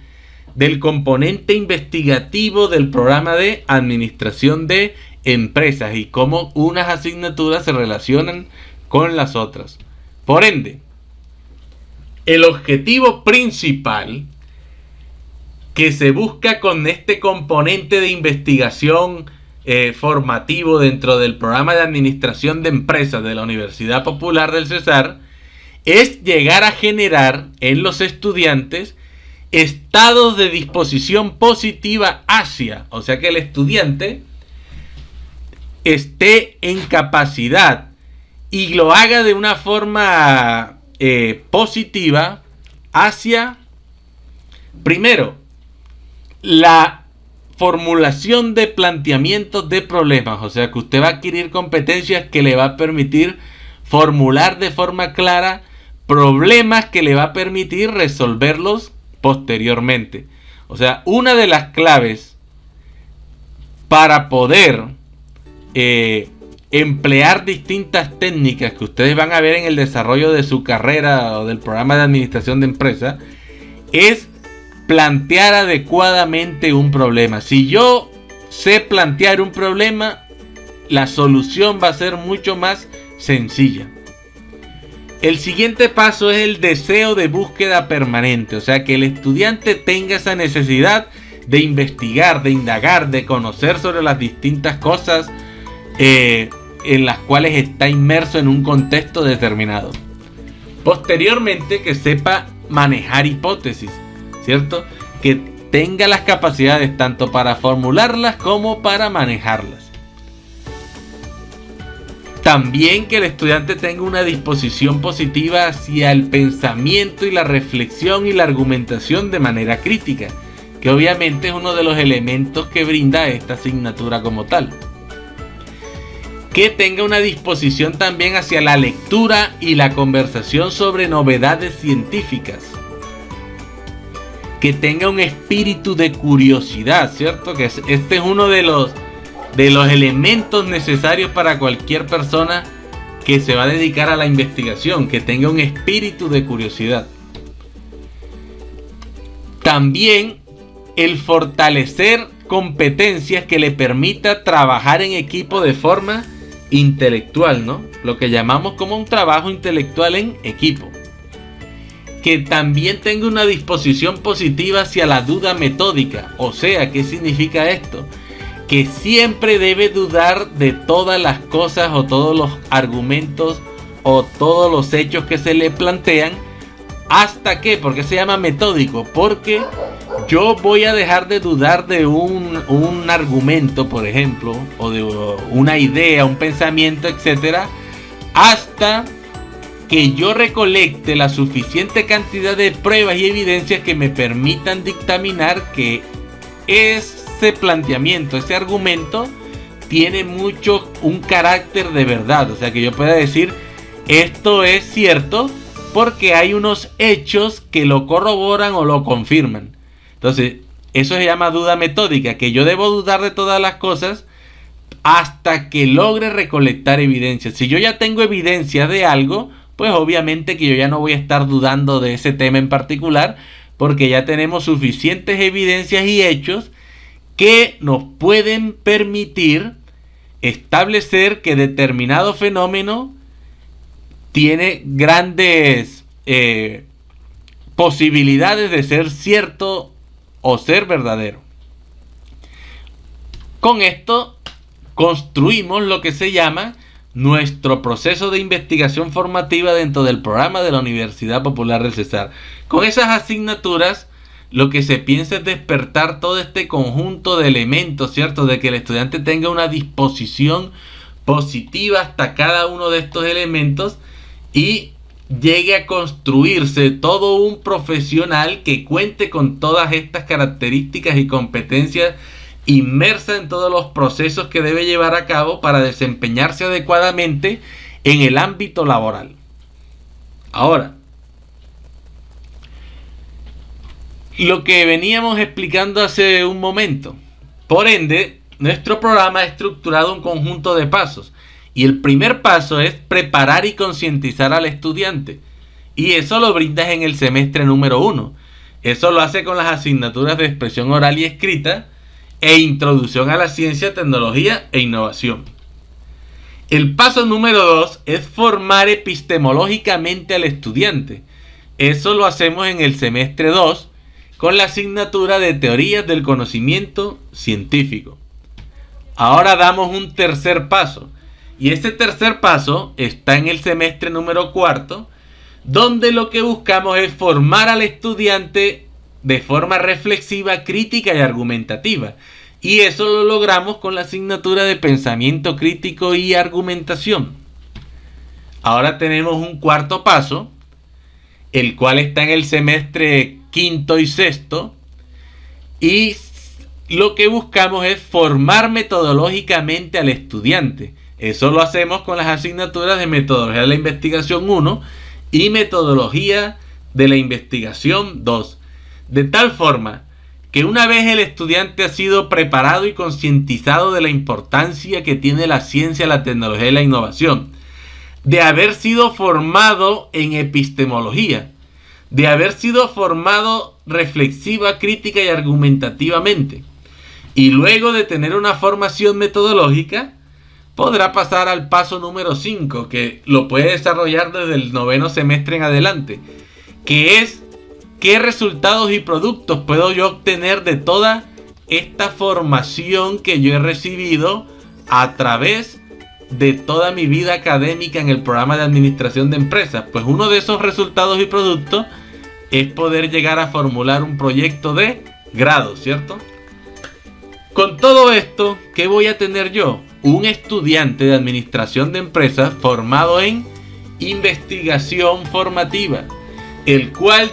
del componente investigativo del programa de administración de empresas y cómo unas asignaturas se relacionan con las otras. Por ende, el objetivo principal que se busca con este componente de investigación formativo dentro del programa de administración de empresas de la Universidad Popular del Cesar es llegar a generar en los estudiantes estados de disposición positiva hacia, o sea que el estudiante esté en capacidad y lo haga de una forma positiva hacia, primero, la formulación de planteamientos de problemas, o sea que usted va a adquirir competencias que le va a permitir formular de forma clara problemas que le va a permitir resolverlos posteriormente. O sea, una de las claves para poder emplear distintas técnicas que ustedes van a ver en el desarrollo de su carrera o del programa de administración de empresa es plantear adecuadamente un problema. Si yo sé plantear un problema, la solución va a ser mucho más sencilla. El siguiente paso es el deseo de búsqueda permanente, o sea que el estudiante tenga esa necesidad de investigar, de indagar, de conocer sobre las distintas cosas en las cuales está inmerso en un contexto determinado. Posteriormente, que sepa manejar hipótesis, ¿cierto? Que tenga las capacidades tanto para formularlas como para manejarlas. También que el estudiante tenga una disposición positiva hacia el pensamiento y la reflexión y la argumentación de manera crítica, que obviamente es uno de los elementos que brinda esta asignatura como tal. Que tenga una disposición también hacia la lectura y la conversación sobre novedades científicas. Que tenga un espíritu de curiosidad, ¿cierto? Que este es uno de los elementos necesarios para cualquier persona que se va a dedicar a la investigación, que tenga un espíritu de curiosidad. También el fortalecer competencias que le permita trabajar en equipo de forma intelectual, ¿no? Lo que llamamos como un trabajo intelectual en equipo. Que también tenga una disposición positiva hacia la duda metódica. O sea, ¿qué significa esto? Que siempre debe dudar de todas las cosas o todos los argumentos o todos los hechos que se le plantean. ¿Hasta qué? ¿Por qué se llama metódico? Porque yo voy a dejar de dudar de un argumento, por ejemplo, o de una idea, un pensamiento, etcétera, hasta que yo recolecte la suficiente cantidad de pruebas y evidencias que me permitan dictaminar que ese planteamiento, ese argumento tiene un carácter de verdad. O sea, que yo pueda decir esto es cierto porque hay unos hechos que lo corroboran o lo confirman. Entonces, eso se llama duda metódica, que yo debo dudar de todas las cosas hasta que logre recolectar evidencias. Si yo ya tengo evidencia de algo, pues obviamente que yo ya no voy a estar dudando de ese tema en particular, porque ya tenemos suficientes evidencias y hechos que nos pueden permitir establecer que determinado fenómeno tiene grandes posibilidades de ser cierto o ser verdadero. Con esto construimos lo que se llama nuestro proceso de investigación formativa dentro del programa de la Universidad Popular del Cesar. Con esas asignaturas lo que se piensa es despertar todo este conjunto de elementos, ¿cierto? De que el estudiante tenga una disposición positiva hasta cada uno de estos elementos y llegue a construirse todo un profesional que cuente con todas estas características y competencias inmersa en todos los procesos que debe llevar a cabo para desempeñarse adecuadamente en el ámbito laboral. Ahora, lo que veníamos explicando hace un momento. Por ende, nuestro programa ha estructurado un conjunto de pasos. Y el primer paso es preparar y concientizar al estudiante. Y eso lo brindas en el semestre número 1. Eso lo hace con las asignaturas de expresión oral y escrita e introducción a la ciencia, tecnología e innovación. El paso número 2 es formar epistemológicamente al estudiante. Eso lo hacemos en el semestre 2 con la asignatura de teorías del conocimiento científico. Ahora damos un tercer paso. Y este tercer paso está en el semestre número 4, donde lo que buscamos es formar al estudiante de forma reflexiva, crítica y argumentativa. Y eso lo logramos con la asignatura de pensamiento crítico y argumentación. Ahora tenemos un cuarto paso, el cual está en el semestre 5 y 6. Y lo que buscamos es formar metodológicamente al estudiante. Eso lo hacemos con las asignaturas de metodología de la investigación 1 y metodología de la investigación 2. De tal forma que una vez el estudiante ha sido preparado y concientizado de la importancia que tiene la ciencia, la tecnología y la innovación, de haber sido formado en epistemología, de haber sido formado reflexiva, crítica y argumentativamente, y luego de tener una formación metodológica, podrá pasar al paso número 5, que lo puede desarrollar desde el 9º semestre en adelante, que es qué resultados y productos puedo yo obtener de toda esta formación que yo he recibido a través de toda mi vida académica en el programa de administración de empresas. Pues uno de esos resultados y productos es poder llegar a formular un proyecto de grado, ¿cierto? Con todo esto, ¿qué voy a tener yo? Un estudiante de administración de empresas formado en investigación formativa, el cual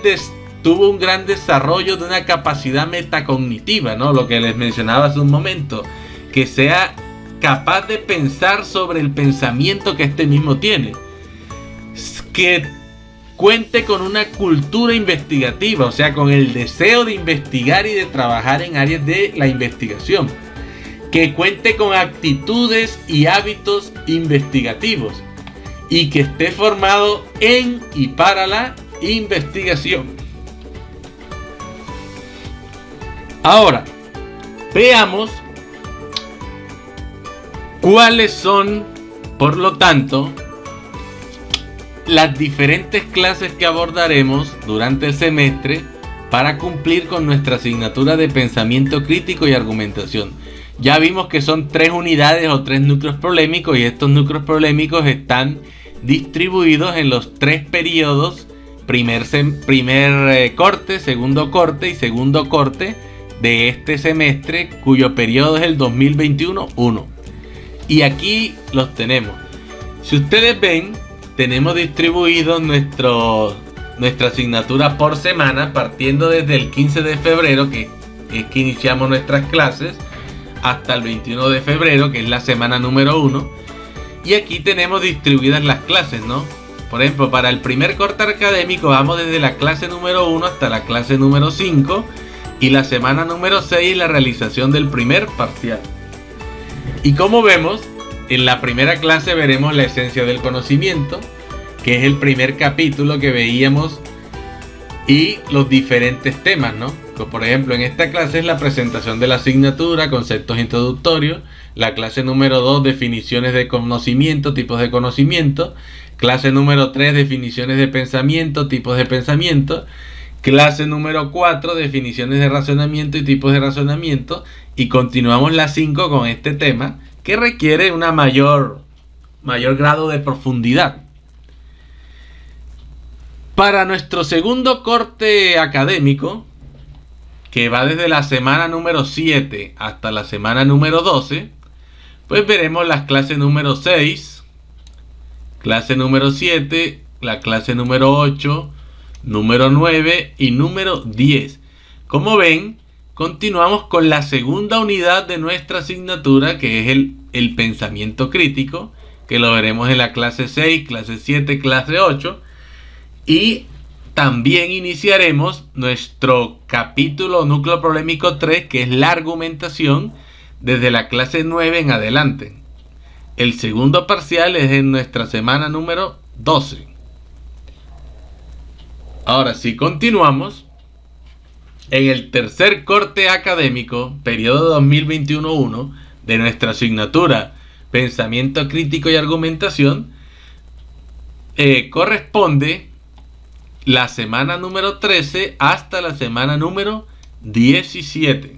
tuvo un gran desarrollo de una capacidad metacognitiva, ¿no? Lo que les mencionaba hace un momento, que sea capaz de pensar sobre el pensamiento que este mismo tiene, que cuente con una cultura investigativa, o sea, con el deseo de investigar y de trabajar en áreas de la investigación, que cuente con actitudes y hábitos investigativos y que esté formado en y para la investigación. Ahora, veamos cuáles son, por lo tanto, las diferentes clases que abordaremos durante el semestre para cumplir con nuestra asignatura de pensamiento crítico y argumentación. Ya vimos que son 3 unidades o 3 núcleos problemáticos, y estos núcleos problemáticos están distribuidos en los 3 periodos, primer corte, segundo corte y segundo corte de este semestre, cuyo periodo es el 2021-1. Y aquí los tenemos. Si ustedes ven, tenemos distribuidos nuestra asignatura por semana, partiendo desde el 15 de febrero, que es que iniciamos nuestras clases, hasta el 21 de febrero, que es la semana número 1. Y aquí tenemos distribuidas las clases, ¿no? Por ejemplo, para el primer corte académico vamos desde la clase número 1 hasta la clase número 5. Y la semana número 6 la realización del primer parcial. Y como vemos, en la primera clase veremos la esencia del conocimiento, que es el primer capítulo que veíamos, y los diferentes temas, ¿no? Por ejemplo, en esta clase es la presentación de la asignatura, conceptos introductorios. La clase número 2, definiciones de conocimiento, tipos de conocimiento. Clase número 3, definiciones de pensamiento, tipos de pensamiento. Clase número 4, definiciones de razonamiento y tipos de razonamiento. Y continuamos la 5 con este tema, que requiere una mayor grado de profundidad. Para nuestro segundo corte académico, que va desde la semana número 7 hasta la semana número 12, pues veremos las clases número 6, clase número 7, la clase número 8, número 9 y número 10. Como ven, continuamos con la segunda unidad de nuestra asignatura, que es el pensamiento crítico, que lo veremos en la clase 6, clase 7, clase 8. Y también iniciaremos nuestro capítulo núcleo problemático 3, que es la argumentación, desde la clase 9 en adelante. El segundo parcial es en nuestra semana número 12. Ahora sí, continuamos. En el tercer corte académico, periodo 2021-1, de nuestra asignatura Pensamiento Crítico y Argumentación, corresponde la semana número 13 hasta la semana número 17.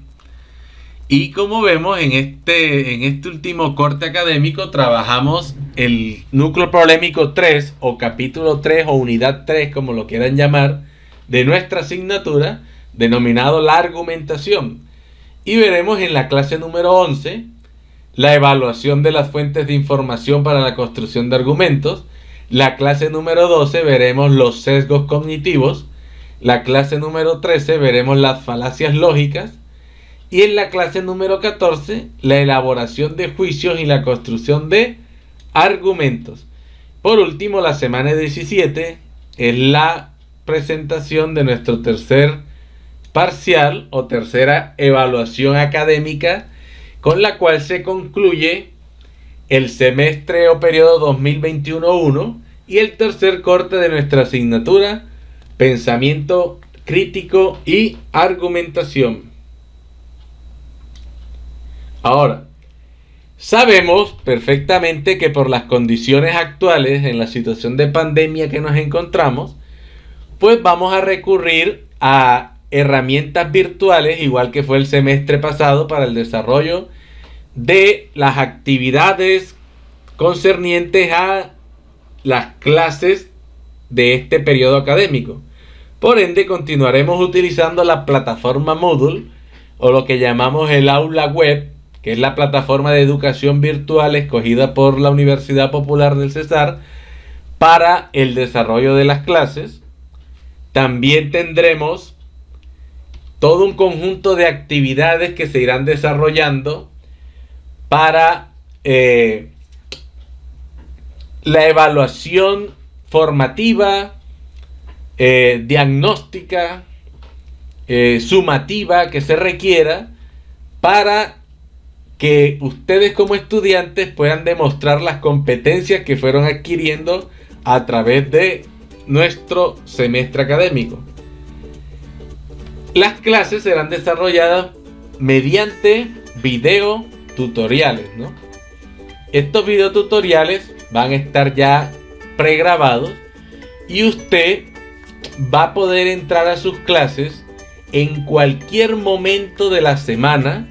Y como vemos en este último corte académico, trabajamos el núcleo problemático 3 o capítulo 3 o unidad 3, como lo quieran llamar, de nuestra asignatura, denominado la argumentación. Y veremos en la clase número 11 la evaluación de las fuentes de información para la construcción de argumentos. La clase número 12 veremos los sesgos cognitivos. La clase número 13 veremos las falacias lógicas. Y en la clase número 14, la elaboración de juicios y la construcción de argumentos. Por último, la semana 17 es la presentación de nuestro tercer parcial o tercera evaluación académica, con la cual se concluye el semestre o periodo 2021-1 y el tercer corte de nuestra asignatura Pensamiento Crítico y Argumentación. Ahora, sabemos perfectamente que por las condiciones actuales en la situación de pandemia que nos encontramos, pues vamos a recurrir a herramientas virtuales, igual que fue el semestre pasado, para el desarrollo de las actividades concernientes a las clases de este periodo académico. Por ende, continuaremos utilizando la plataforma Moodle, o lo que llamamos el aula web, que es la plataforma de educación virtual escogida por la Universidad Popular del Cesar para el desarrollo de las clases. También tendremos todo un conjunto de actividades que se irán desarrollando para la evaluación formativa, diagnóstica, sumativa que se requiera para que ustedes como estudiantes puedan demostrar las competencias que fueron adquiriendo a través de nuestro semestre académico. Las clases serán desarrolladas mediante video tutoriales, ¿no? Estos videotutoriales van a estar ya pregrabados y usted va a poder entrar a sus clases en cualquier momento de la semana.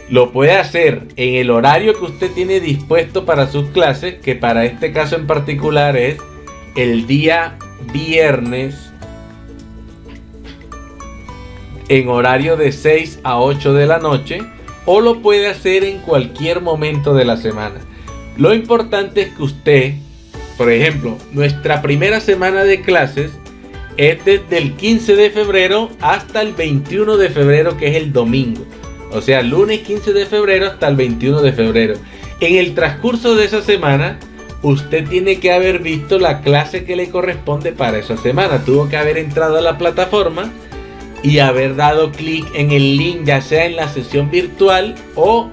Lo puede hacer en el horario que usted tiene dispuesto para sus clases, que para este caso en particular es el día viernes, en horario de 6 a 8 de la noche, o lo puede hacer en cualquier momento de la semana. Lo importante es que usted, por ejemplo, nuestra primera semana de clases es desde el 15 de febrero hasta el 21 de febrero, que es el domingo. O sea, lunes 15 de febrero hasta el 21 de febrero. En el transcurso de esa semana, usted tiene que haber visto la clase que le corresponde para esa semana. Tuvo que haber entrado a la plataforma y haber dado clic en el link, ya sea en la sesión virtual o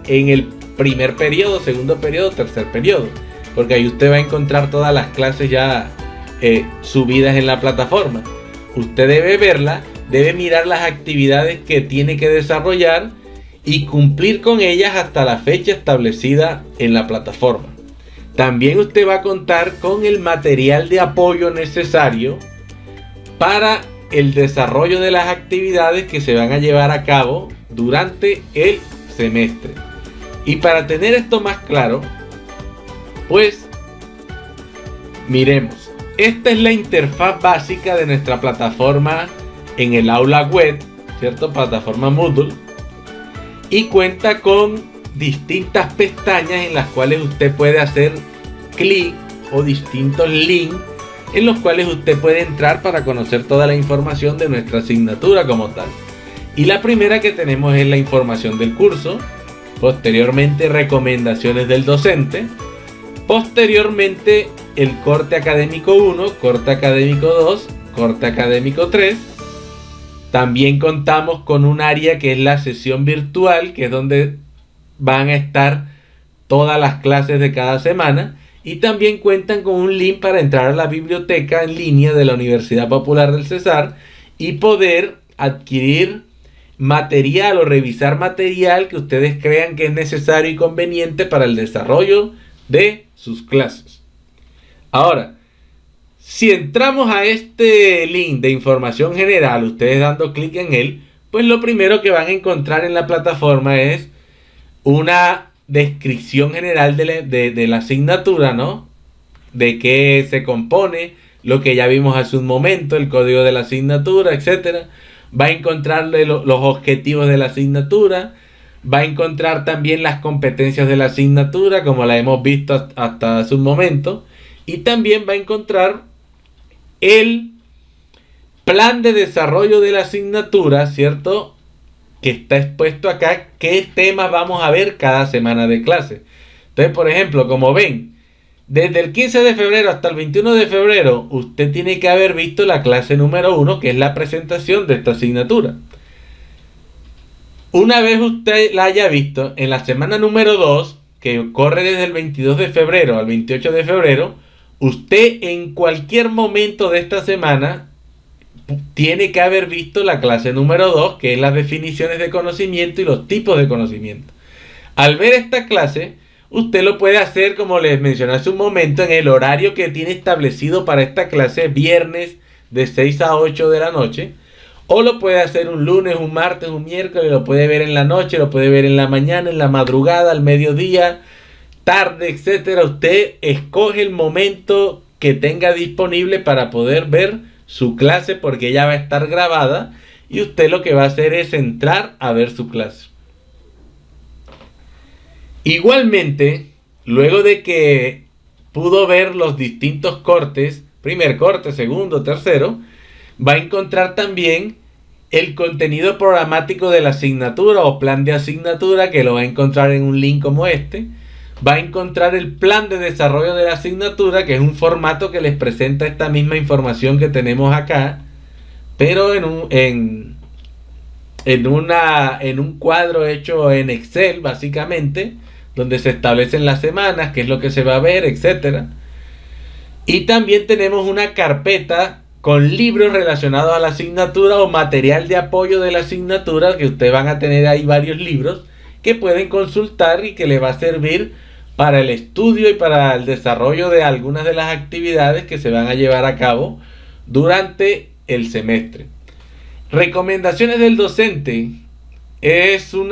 en el primer periodo, segundo periodo, tercer periodo. Porque ahí usted va a encontrar todas las clases ya subidas en la plataforma. Usted debe verla, debe mirar las actividades que tiene que desarrollar y cumplir con ellas hasta la fecha establecida en la plataforma. También usted va a contar con el material de apoyo necesario para el desarrollo de las actividades que se van a llevar a cabo durante el semestre. Y para tener esto más claro, pues miremos. Esta es la interfaz básica de nuestra plataforma en el aula web, ¿cierto? Plataforma Moodle. Y cuenta con distintas pestañas en las cuales usted puede hacer clic o distintos links en los cuales usted puede entrar para conocer toda la información de nuestra asignatura como tal. Y la primera que tenemos es la información del curso, posteriormente recomendaciones del docente, posteriormente el corte académico 1, corte académico 2 corte académico 3. También contamos con un área que es la sesión virtual, que es donde van a estar todas las clases de cada semana. Y también cuentan con un link para entrar a la biblioteca en línea de la Universidad Popular del Cesar y poder adquirir material o revisar material que ustedes crean que es necesario y conveniente para el desarrollo de sus clases. Ahora, si entramos a este link de información general, ustedes dando clic en él, pues lo primero que van a encontrar en la plataforma es una descripción general de la asignatura, ¿no? De qué se compone, lo que ya vimos hace un momento, el código de la asignatura, etcétera. Va a encontrar los objetivos de la asignatura, va a encontrar también las competencias de la asignatura, como la hemos visto hasta hace un momento, y también va a encontrar el plan de desarrollo de la asignatura, ¿cierto?, que está expuesto acá, qué temas vamos a ver cada semana de clase. Entonces, por ejemplo, como ven, desde el 15 de febrero hasta el 21 de febrero, usted tiene que haber visto la clase número 1, que es la presentación de esta asignatura. Una vez usted la haya visto, en la semana número 2, que corre desde el 22 de febrero al 28 de febrero, usted en cualquier momento de esta semana tiene que haber visto la clase número 2, que es las definiciones de conocimiento y los tipos de conocimiento. Al ver esta clase, usted lo puede hacer, como les mencioné hace un momento, en el horario que tiene establecido para esta clase, viernes de 6 a 8 de la noche, o lo puede hacer un lunes, un martes, un miércoles, lo puede ver en la noche, lo puede ver en la mañana, en la madrugada, al mediodía, tarde, etcétera. Usted escoge el momento que tenga disponible para poder ver su clase, porque ya va a estar grabada y usted lo que va a hacer es entrar a ver su clase. Igualmente, luego de que pudo ver los distintos cortes, primer corte, segundo, tercero, va a encontrar también el contenido programático de la asignatura o plan de asignatura, que lo va a encontrar en un link como este. Va a encontrar el plan de desarrollo de la asignatura, que es un formato que les presenta esta misma información que tenemos acá, pero en un cuadro hecho en Excel, básicamente, donde se establecen las semanas, qué es lo que se va a ver, etcétera. Y también tenemos una carpeta con libros relacionados a la asignatura o material de apoyo de la asignatura, que ustedes van a tener ahí varios libros que pueden consultar y que les va a servir para el estudio y para el desarrollo de algunas de las actividades que se van a llevar a cabo durante el semestre. Recomendaciones del docente es un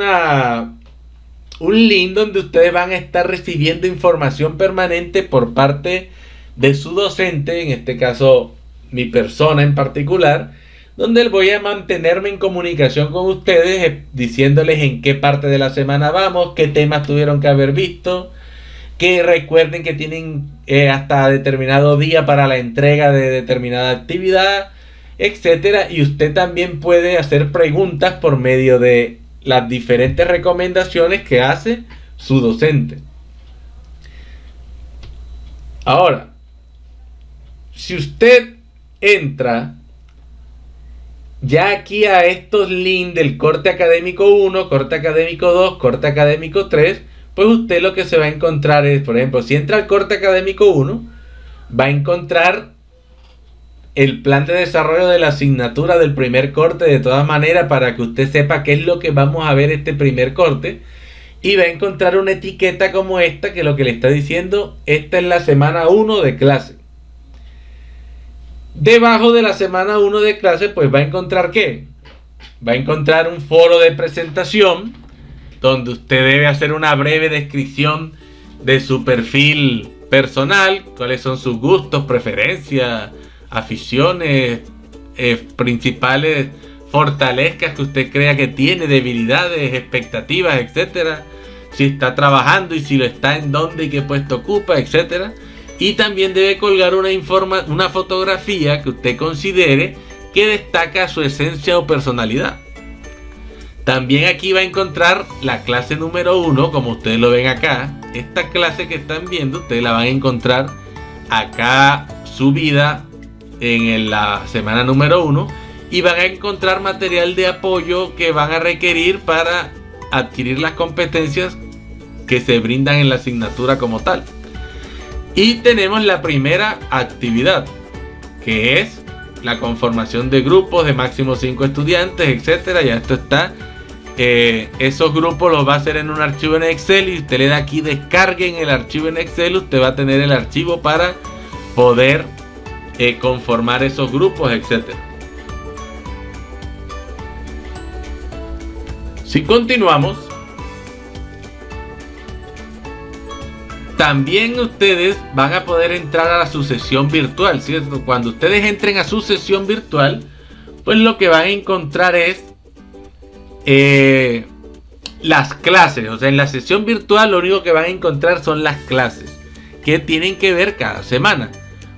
link donde ustedes van a estar recibiendo información permanente por parte de su docente, en este caso mi persona en particular, donde voy a mantenerme en comunicación con ustedes, diciéndoles en qué parte de la semana vamos, qué temas tuvieron que haber visto, que recuerden que tienen hasta determinado día para la entrega de determinada actividad, etcétera. Y usted también puede hacer preguntas por medio de las diferentes recomendaciones que hace su docente. Ahora, si usted entra ya aquí a estos links del corte académico 1, corte académico 2, corte académico 3, pues usted lo que se va a encontrar es, por ejemplo, si entra al corte académico 1, va a encontrar el plan de desarrollo de la asignatura del primer corte, de todas maneras, para que usted sepa qué es lo que vamos a ver este primer corte. Y va a encontrar una etiqueta como esta, que lo que le está diciendo, esta es la semana 1 de clase. Debajo de la semana 1 de clase, pues va a encontrar ¿qué? Va a encontrar un foro de presentación, donde usted debe hacer una breve descripción de su perfil personal, cuáles son sus gustos, preferencias, aficiones, principales fortalezas que usted crea que tiene, debilidades, expectativas, etcétera. Si está trabajando y si lo está, en dónde y qué puesto ocupa, etcétera. Y también debe colgar una fotografía que usted considere que destaca su esencia o personalidad. También aquí va a encontrar la clase número 1, como ustedes lo ven acá. Esta clase que están viendo, ustedes la van a encontrar acá subida en la semana número 1 y van a encontrar material de apoyo que van a requerir para adquirir las competencias que se brindan en la asignatura como tal. Y tenemos la primera actividad, que es la conformación de grupos de máximo 5 estudiantes, etcétera. Ya esto está. Esos grupos los va a hacer en un archivo en Excel y usted le da aquí descarguen el archivo en Excel. Usted va a tener el archivo para poder conformar esos grupos, etcétera. Si continuamos, también ustedes van a poder entrar a su sesión virtual, ¿cierto? Cuando ustedes entren a su sesión virtual, pues lo que van a encontrar es las clases. O sea, en la sesión virtual lo único que van a encontrar son las clases que tienen que ver cada semana.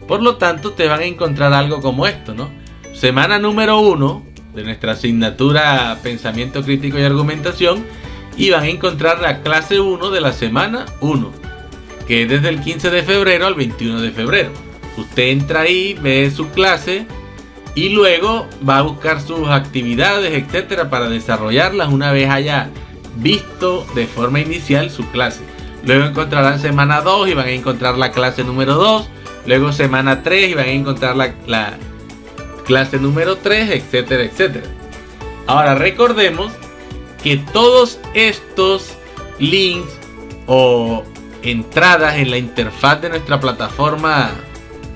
Por lo tanto, te van a encontrar algo como esto, ¿no? Semana número 1 de nuestra asignatura Pensamiento Crítico y Argumentación, y van a encontrar la clase 1 de la semana 1, que es desde el 15 de febrero al 21 de febrero. Usted entra ahí, ve su clase y luego va a buscar sus actividades, etcétera, para desarrollarlas una vez haya visto de forma inicial su clase. Luego encontrarán semana 2 y van a encontrar la clase número 2. Luego semana 3 y van a encontrar la clase número 3, etcétera, etcétera. Ahora recordemos que todos estos links o entradas en la interfaz de nuestra plataforma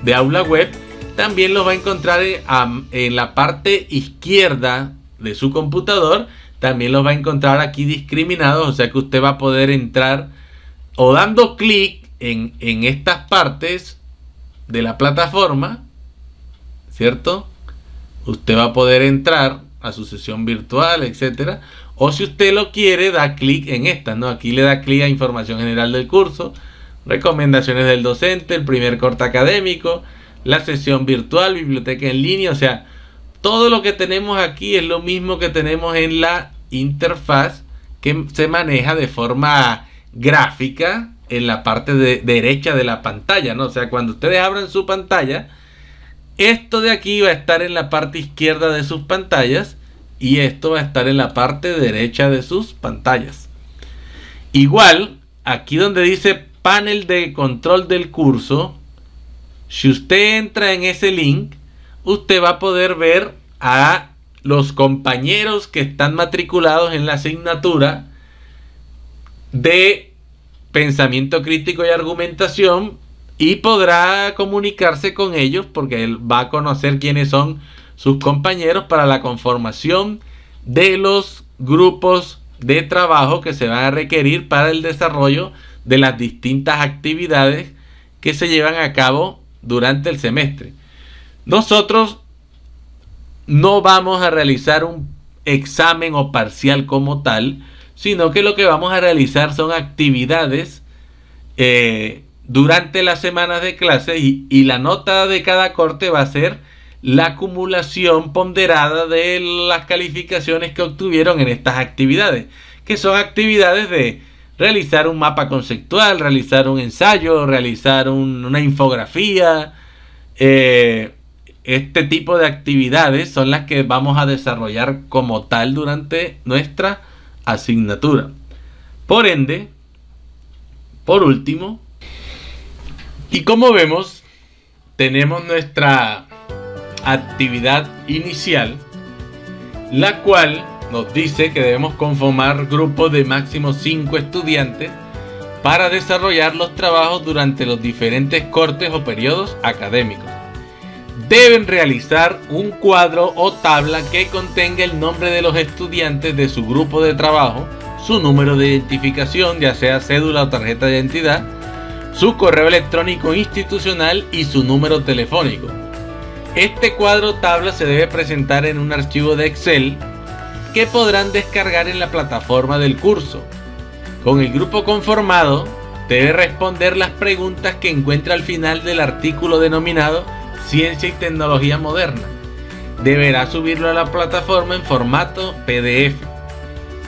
de aula web también los va a encontrar en la parte izquierda de su computador. También los va a encontrar aquí discriminados, o sea que usted va a poder entrar o dando clic en estas partes de la plataforma, ¿cierto? Usted va a poder entrar a su sesión virtual, etcétera. O si usted lo quiere, da clic en esta, ¿no? Aquí le da clic a información general del curso, recomendaciones del docente, el primer corte académico, la sesión virtual, biblioteca en línea. O sea, todo lo que tenemos aquí es lo mismo que tenemos en la interfaz que se maneja de forma gráfica en la parte derecha de la pantalla, ¿no? O sea, cuando ustedes abran su pantalla, esto de aquí va a estar en la parte izquierda de sus pantallas y esto va a estar en la parte derecha de sus pantallas. Igual, aquí donde dice panel de control del curso, si usted entra en ese link, usted va a poder ver a los compañeros que están matriculados en la asignatura de Pensamiento Crítico y Argumentación y podrá comunicarse con ellos porque él va a conocer quiénes son sus compañeros para la conformación de los grupos de trabajo que se van a requerir para el desarrollo de las distintas actividades que se llevan a cabo durante el semestre. Nosotros no vamos a realizar un examen o parcial como tal, sino que lo que vamos a realizar son actividades durante las semanas de clase y la nota de cada corte va a ser la acumulación ponderada de las calificaciones que obtuvieron en estas actividades, que son actividades de realizar un mapa conceptual, realizar un ensayo, realizar una infografía. Este tipo de actividades son las que vamos a desarrollar como tal durante nuestra asignatura. Por ende, por último, y como vemos, tenemos nuestra actividad inicial, la cual nos dice que debemos conformar grupos de máximo 5 estudiantes para desarrollar los trabajos durante los diferentes cortes o periodos académicos. Deben realizar un cuadro o tabla que contenga el nombre de los estudiantes de su grupo de trabajo, su número de identificación, ya sea cédula o tarjeta de identidad, su correo electrónico institucional y su número telefónico. Este cuadro o tabla se debe presentar en un archivo de Excel que podrán descargar en la plataforma del curso. Con el grupo conformado, debe responder las preguntas que encuentra al final del artículo denominado Ciencia y Tecnología Moderna. Deberá subirlo a la plataforma en formato PDF.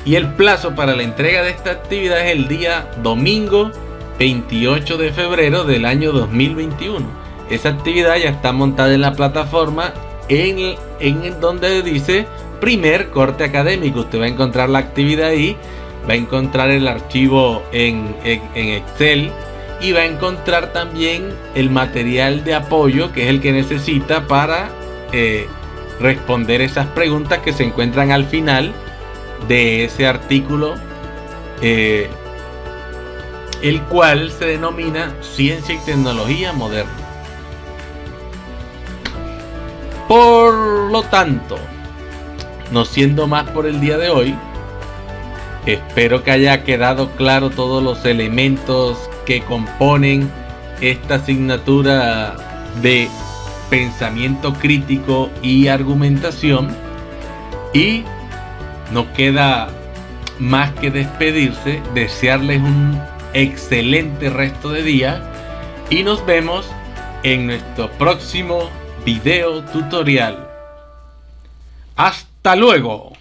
Y el plazo para la entrega de esta actividad es el día domingo 28 de febrero del año 2021. Esa actividad ya está montada en la plataforma en donde dice primer corte académico. Usted va a encontrar la actividad ahí, va a encontrar el archivo en Excel y va a encontrar también el material de apoyo, que es el que necesita para responder esas preguntas que se encuentran al final de ese artículo, el cual se denomina Ciencia y Tecnología Moderna. Por lo tanto, no siendo más por el día de hoy, espero que haya quedado claro todos los elementos que componen esta asignatura de pensamiento crítico y argumentación, y no queda más que despedirse, desearles un excelente resto de día y nos vemos en nuestro próximo video tutorial. ¡Hasta luego!